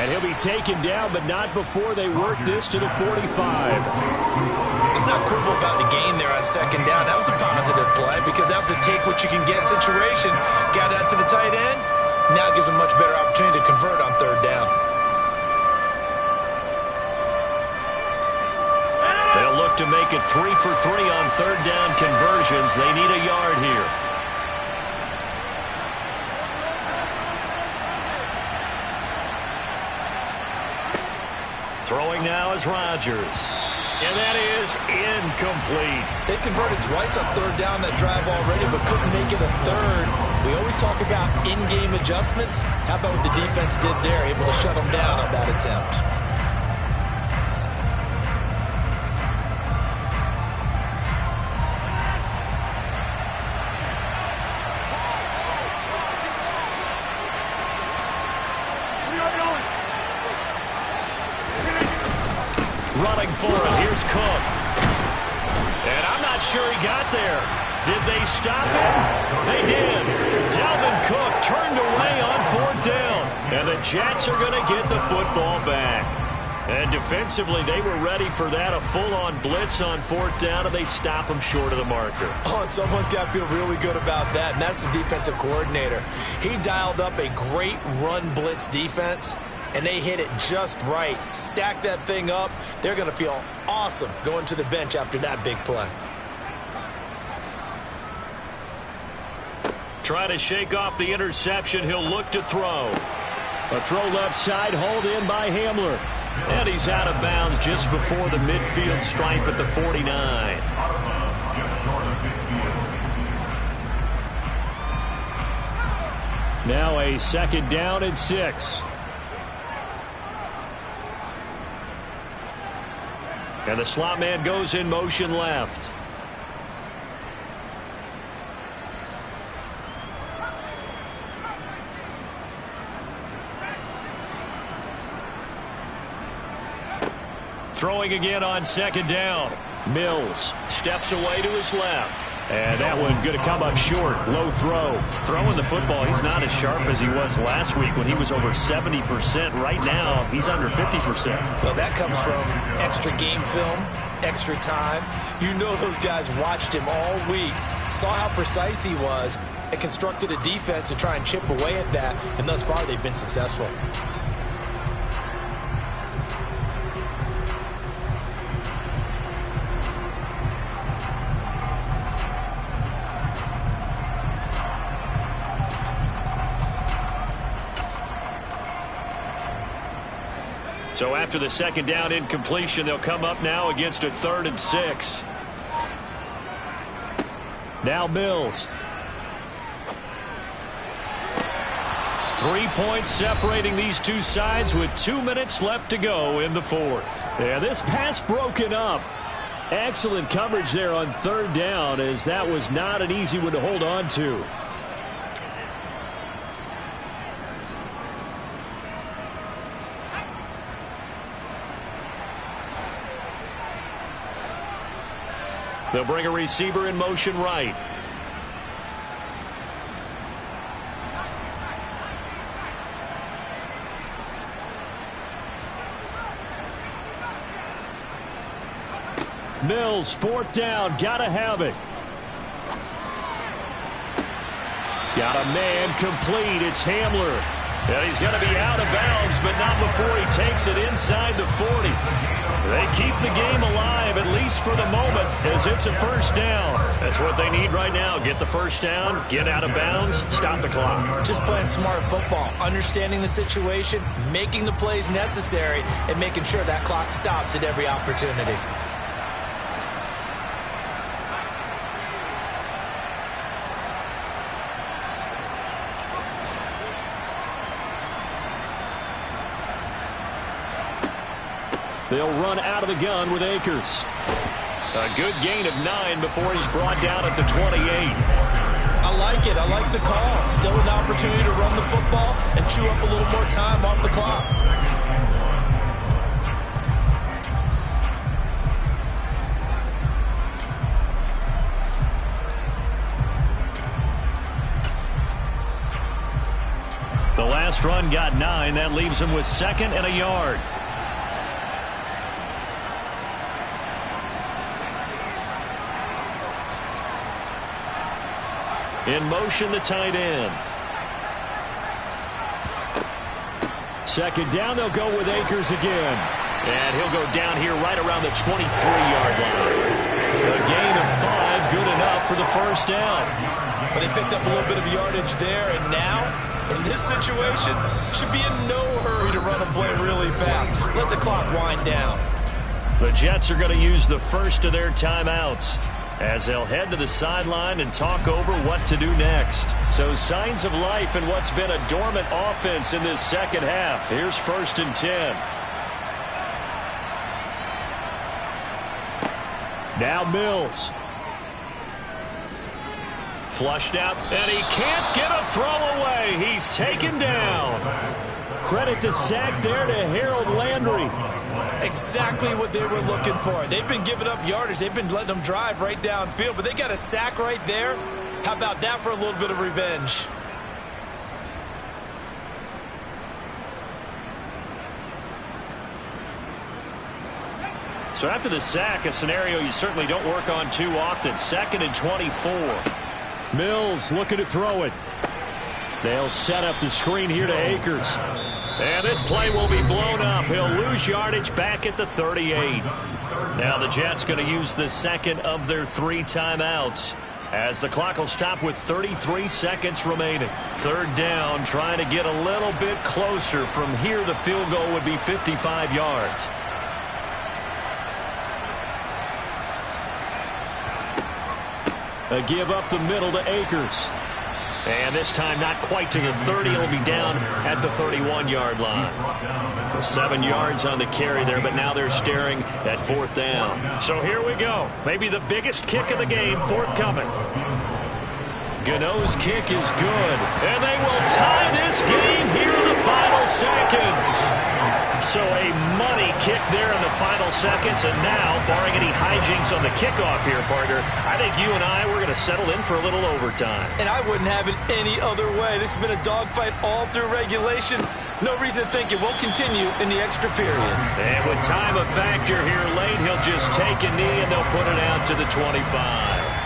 And he'll be taken down, but not before they work this to the 45. Let's not quibble about the gain there on 2nd down. That was a positive play because that was a take-what-you-can-get situation. Got out to the tight end. Now it gives them a much better opportunity to convert on 3rd down. They'll look to make it 3 for 3 on 3rd down conversions. They need a yard here. Throwing now is Rodgers. And that is incomplete. They converted twice on 3rd down that drive already, but couldn't make it a 3rd. We always talk about in-game adjustments. How about what the defense did there, able to shut them down on that attempt? Running for it. Here's Cook. And I'm not sure he got there. Did they stop him? They did. Dalvin Cook turned away on 4th down. And the Jets are going to get the football back. And defensively, they were ready for that. A full-on blitz on 4th down, and they stop him short of the marker. Oh, and someone's got to feel really good about that, and that's the defensive coordinator. He dialed up a great run blitz defense, and they hit it just right. Stack that thing up. They're going to feel awesome going to the bench after that big play. Try to shake off the interception. He'll look to throw. A throw left side, hauled in by Hamler. And he's out of bounds just before the midfield stripe at the 49. Now a 2nd down and 6. And the slot man goes in motion left. Throwing again on 2nd down. Mills Steps away to his left. And that one going to come up short. Low throw. Throwing the football, he's not as sharp as he was last week when he was over 70%. Right now, he's under 50%. Well, that comes from extra game film, extra time. You know those guys watched him all week, saw how precise he was, and constructed a defense to try and chip away at that, and thus far they've been successful. So after the 2nd down incompletion, they'll come up now against a 3rd and 6. Now Mills. 3 points separating these two sides with 2 minutes left to go in the 4th. Yeah, this pass broken up. Excellent coverage there on 3rd down, as that was not an easy one to hold on to. They'll bring a receiver in motion right. Mills, fourth down, gotta have it. Got a man complete. It's Hamler. And he's going to be out of bounds, but not before he takes it inside the 40. They keep the game alive, at least for the moment, as it's a first down. That's what they need right now. Get the first down, get out of bounds, stop the clock. Just playing smart football, understanding the situation, making the plays necessary, and making sure that clock stops at every opportunity. They'll run out of the gun with Akers. A good gain of 9 before he's brought down at the 28. I like it. I like the call. Still an opportunity to run the football and chew up a little more time off the clock. The last run got 9. That leaves him with 2nd and a yard. In motion, the tight end. 2nd down, they'll go with Akers again. And he'll go down here right around the 23-yard line. A gain of 5, good enough for the first down. But they picked up a little bit of yardage there, and now, in this situation, should be in no hurry to run a play really fast. Let the clock wind down. The Jets are going to use the first of their timeouts, as they'll head to the sideline and talk over what to do next. So signs of life in what's been a dormant offense in this second half. Here's 1st and 10. Now Mills. Flushed out, and he can't get a throw away. He's taken down. Credit the sack there to Harold Landry. Exactly what they were looking for. They've been giving up yardage. They've been letting them drive right downfield, but they got a sack right there. How about that for a little bit of revenge? So after the sack, a scenario you certainly don't work on too often. 2nd and 24. Mills looking to throw it. They'll set up the screen here to Akers. And this play will be blown up. He'll lose yardage back at the 38. Now the Jets going to use the 2nd of their 3 timeouts, as the clock will stop with 33 seconds remaining. 3rd down, trying to get a little bit closer. From here, the field goal would be 55 yards. A give up the middle to Akers. And this time not quite to the 30. It'll be down at the 31-yard line. 7 yards on the carry there, but now they're staring at 4th down. So here we go. Maybe the biggest kick of the game forthcoming. Gano's kick is good. And they will tie this game here in the final seconds. So a money kick there in the final seconds. And now, barring any hijinks on the kickoff here, partner, I think you and I, we're going to settle in for a little overtime. And I wouldn't have it any other way. This has been a dogfight all through regulation. No reason to think it won't continue in the extra period. And with time a factor here late, he'll just take a knee and they'll put it out to the 25.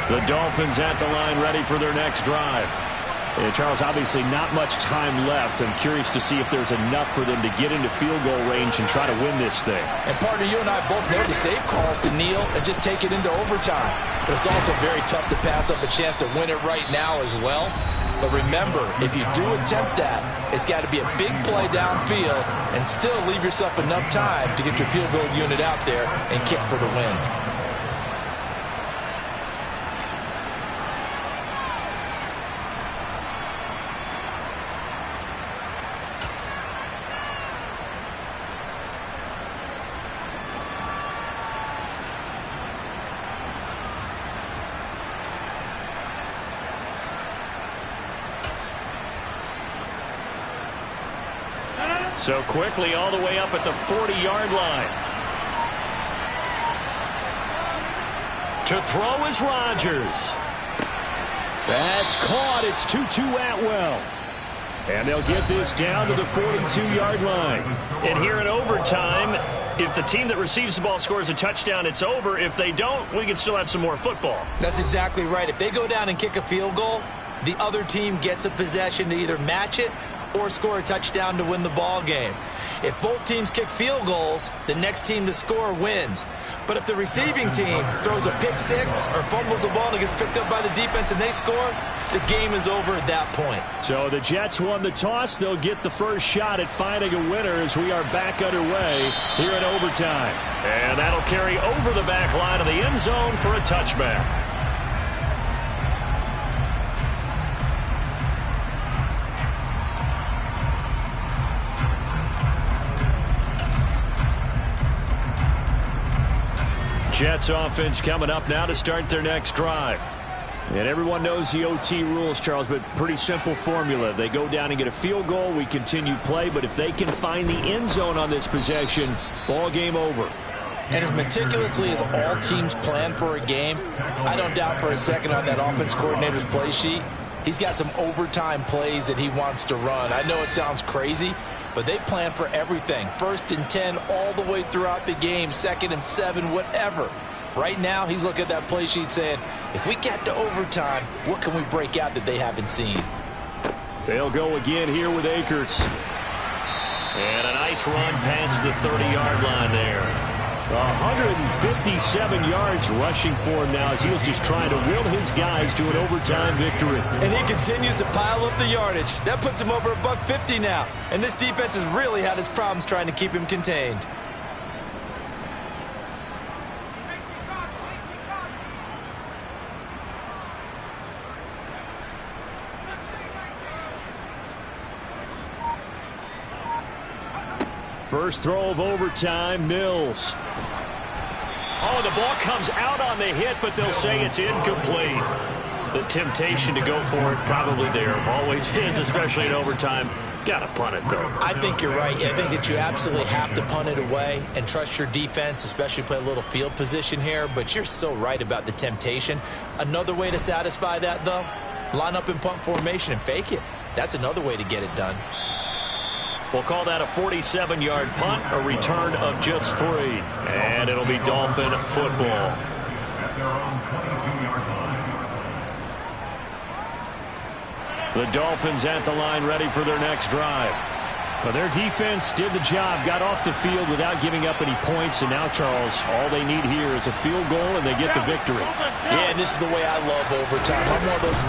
The Dolphins at the line, ready for their next drive. And Charles, obviously not much time left. I'm curious to see if there's enough for them to get into field goal range and try to win this thing. And partner, you and I both know the safe calls to kneel and just take it into overtime. But it's also very tough to pass up a chance to win it right now as well. But remember, if you do attempt that, it's got to be a big play downfield and still leave yourself enough time to get your field goal unit out there and kick for the win. So quickly all the way up at the 40-yard line. To throw is Rodgers. That's caught. It's 2-2 Atwell. And they'll get this down to the 42-yard line. And here in overtime, if the team that receives the ball scores a touchdown, it's over. If they don't, we can still have some more football. That's exactly right. If they go down and kick a field goal, the other team gets a possession to either match it or score a touchdown to win the ball game. If both teams kick field goals, the next team to score wins. But if the receiving team throws a pick six or fumbles the ball and it gets picked up by the defense and they score, the game is over at that point. So the Jets won the toss. They'll get the first shot at finding a winner as we are back underway here in overtime. And that'll carry over the back line of the end zone for a touchback. Jets offense coming up now to start their next drive. And everyone knows the OT rules, Charles, but pretty simple formula. They go down and get a field goal, we continue play, but if they can find the end zone on this possession, ball game over. And as meticulously as all teams plan for a game, I don't doubt for a second on that offense coordinator's play sheet, he's got some overtime plays that he wants to run. I know it sounds crazy, but they plan for everything. 1st and 10 all the way throughout the game, 2nd and 7, whatever. Right now, he's looking at that play sheet saying, if we get to overtime, what can we break out that they haven't seen? They'll go again here with Akers. And a nice run past the 30-yard line there. 157 yards rushing for him now as he was just trying to will his guys to an overtime victory. And he continues to pile up the yardage. That puts him over $150 now. And this defense has really had its problems trying to keep him contained. First throw of overtime, Mills. Oh, the ball comes out on the hit, but they'll say it's incomplete. The temptation to go for it probably there. Always is, especially in overtime. Got to punt it, though. I think you're right. I think that you absolutely have to punt it away and trust your defense, especially play a little field position here. But you're so right about the temptation. Another way to satisfy that, though, line up in punt formation and fake it. That's another way to get it done. We'll call that a 47-yard punt, a return of just 3. And it'll be Dolphin football. The Dolphins at the line ready for their next drive. Well, their defense did the job, got off the field without giving up any points, and now, Charles, all they need here is a field goal, and they get the victory. Yeah, and this is the way I love overtime. I'm one of those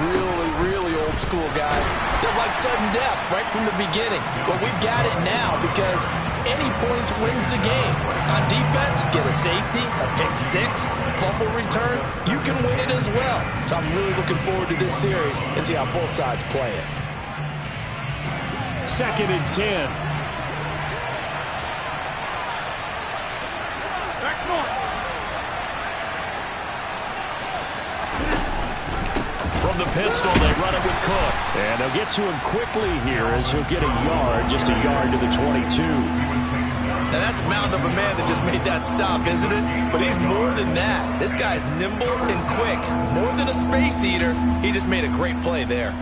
really old school guys that like sudden death right from the beginning. But we've got it now because any points wins the game. On defense, get a safety, a pick six, fumble return, you can win it as well. So I'm really looking forward to this series and see how both sides play it. 2nd and 10. From the pistol, they run it with Cook. And they'll get to him quickly here as he'll get a yard, just a yard to the 22. Now that's a mountain of a man that just made that stop, isn't it? But he's more than that. This guy's nimble and quick. More than a space eater, he just made a great play there.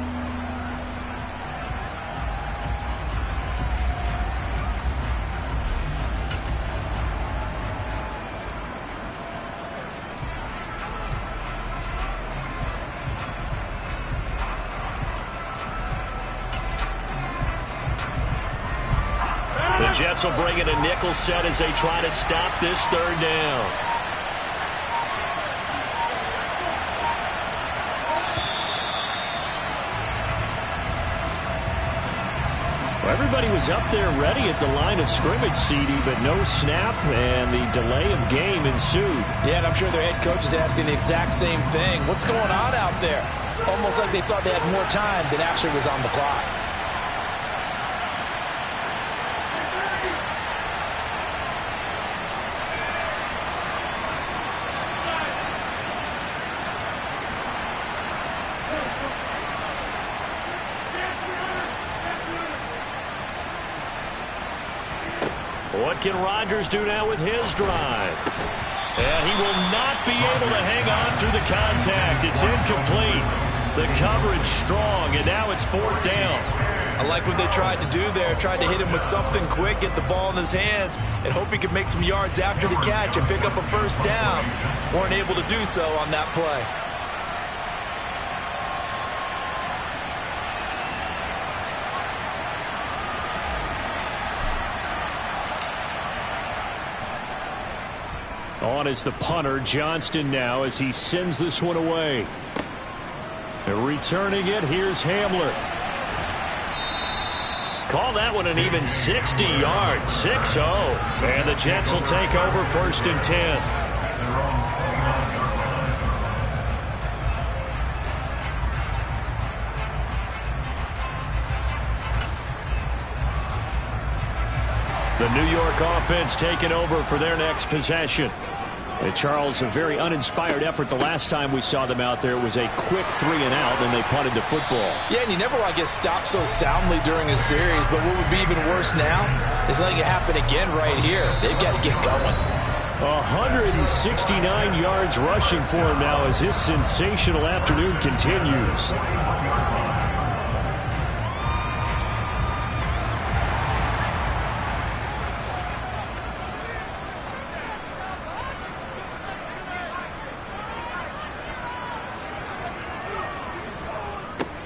The Jets will bring in a nickel set as they try to stop this 3rd down. Well, everybody was up there ready at the line of scrimmage, CD, but no snap, and the delay of game ensued. Yeah, and I'm sure their head coach is asking the exact same thing. What's going on out there? Almost like they thought they had more time than actually was on the clock. What can Rodgers do now with his drive? And he will not be able to hang on through the contact. It's incomplete. The coverage strong, and now it's 4th down. I like what they tried to do there. Tried to hit him with something quick, get the ball in his hands, and hope he could make some yards after the catch and pick up a 1st down. Weren't able to do so on that play. On is the punter, Johnston now, as he sends this one away. Returning it, here's Hamler. Call that one an even 60 yards, 6-0. And the Jets will take over 1st and 10. The New York offense taking over for their next possession. And Charles, a very uninspired effort the last time we saw them out there. It was a quick 3-and-out, and they punted the football. Yeah, and you never want to get stopped so soundly during a series, but what would be even worse now is letting it happen again right here. They've got to get going. 169 yards rushing for him now as his sensational afternoon continues.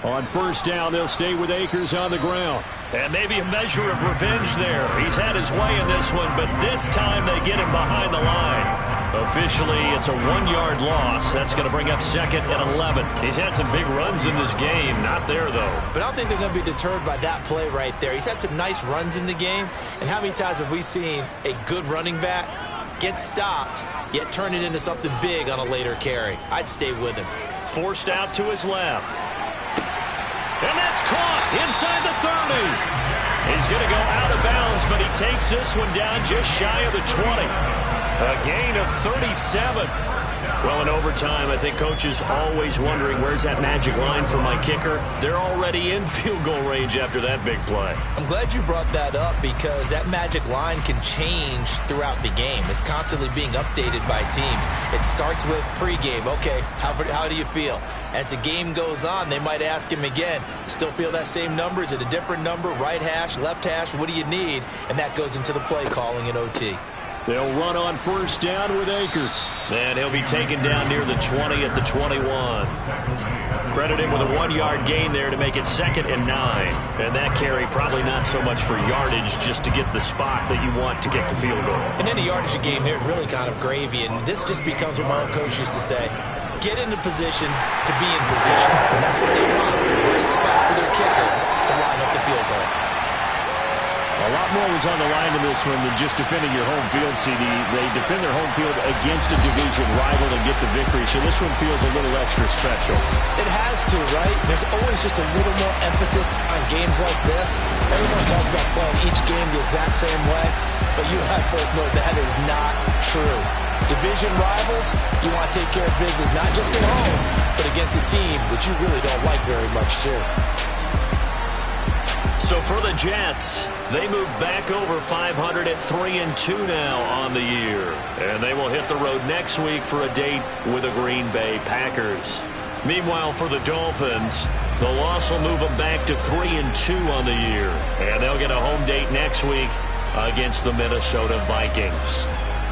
On 1st down, they'll stay with Akers on the ground. And maybe a measure of revenge there. He's had his way in this one, but this time they get him behind the line. Officially, it's a 1-yard loss. That's going to bring up 2nd and 11. He's had some big runs in this game. Not there, though. But I don't think they're going to be deterred by that play right there. He's had some nice runs in the game. And how many times have we seen a good running back get stopped, yet turn it into something big on a later carry? I'd stay with him. Forced out to his left. And that's caught inside the 30. He's going to go out of bounds, but he takes this one down just shy of the 20. A gain of 37. Well, in overtime, I think Coach is always wondering, where's that magic line for my kicker? They're already in field goal range after that big play. I'm glad you brought that up because that magic line can change throughout the game. It's constantly being updated by teams. It starts with pregame. Okay, how do you feel? As the game goes on, they might ask him again, still feel that same number? Is it a different number? Right hash, left hash, what do you need? And that goes into the play calling in OT. They'll run on 1st down with Akers. And he'll be taken down near the 20 at the 21. Credit him with a 1-yard gain there to make it 2nd and 9. And that carry probably not so much for yardage, just to get the spot that you want to kick the field goal. In any yardage game, there's really kind of gravy. And this just becomes what my old coach used to say. Get into position to be in position. And that's what they want. The right spot for their kicker to line up the field goal. A lot more was on the line in this one than just defending your home field, CD. They defend their home field against a division rival and get the victory, so this one feels a little extra special. It has to, right? There's always just a little more emphasis on games like this. Everyone talks about playing each game the exact same way, but you and I both know that is not true. Division rivals, you want to take care of business not just at home, but against a team that you really don't like very much, too. So for the Jets, they move back over 500 at 3-2 now on the year. And they will hit the road next week for a date with the Green Bay Packers. Meanwhile, for the Dolphins, the loss will move them back to 3-2 on the year. And they'll get a home date next week against the Minnesota Vikings.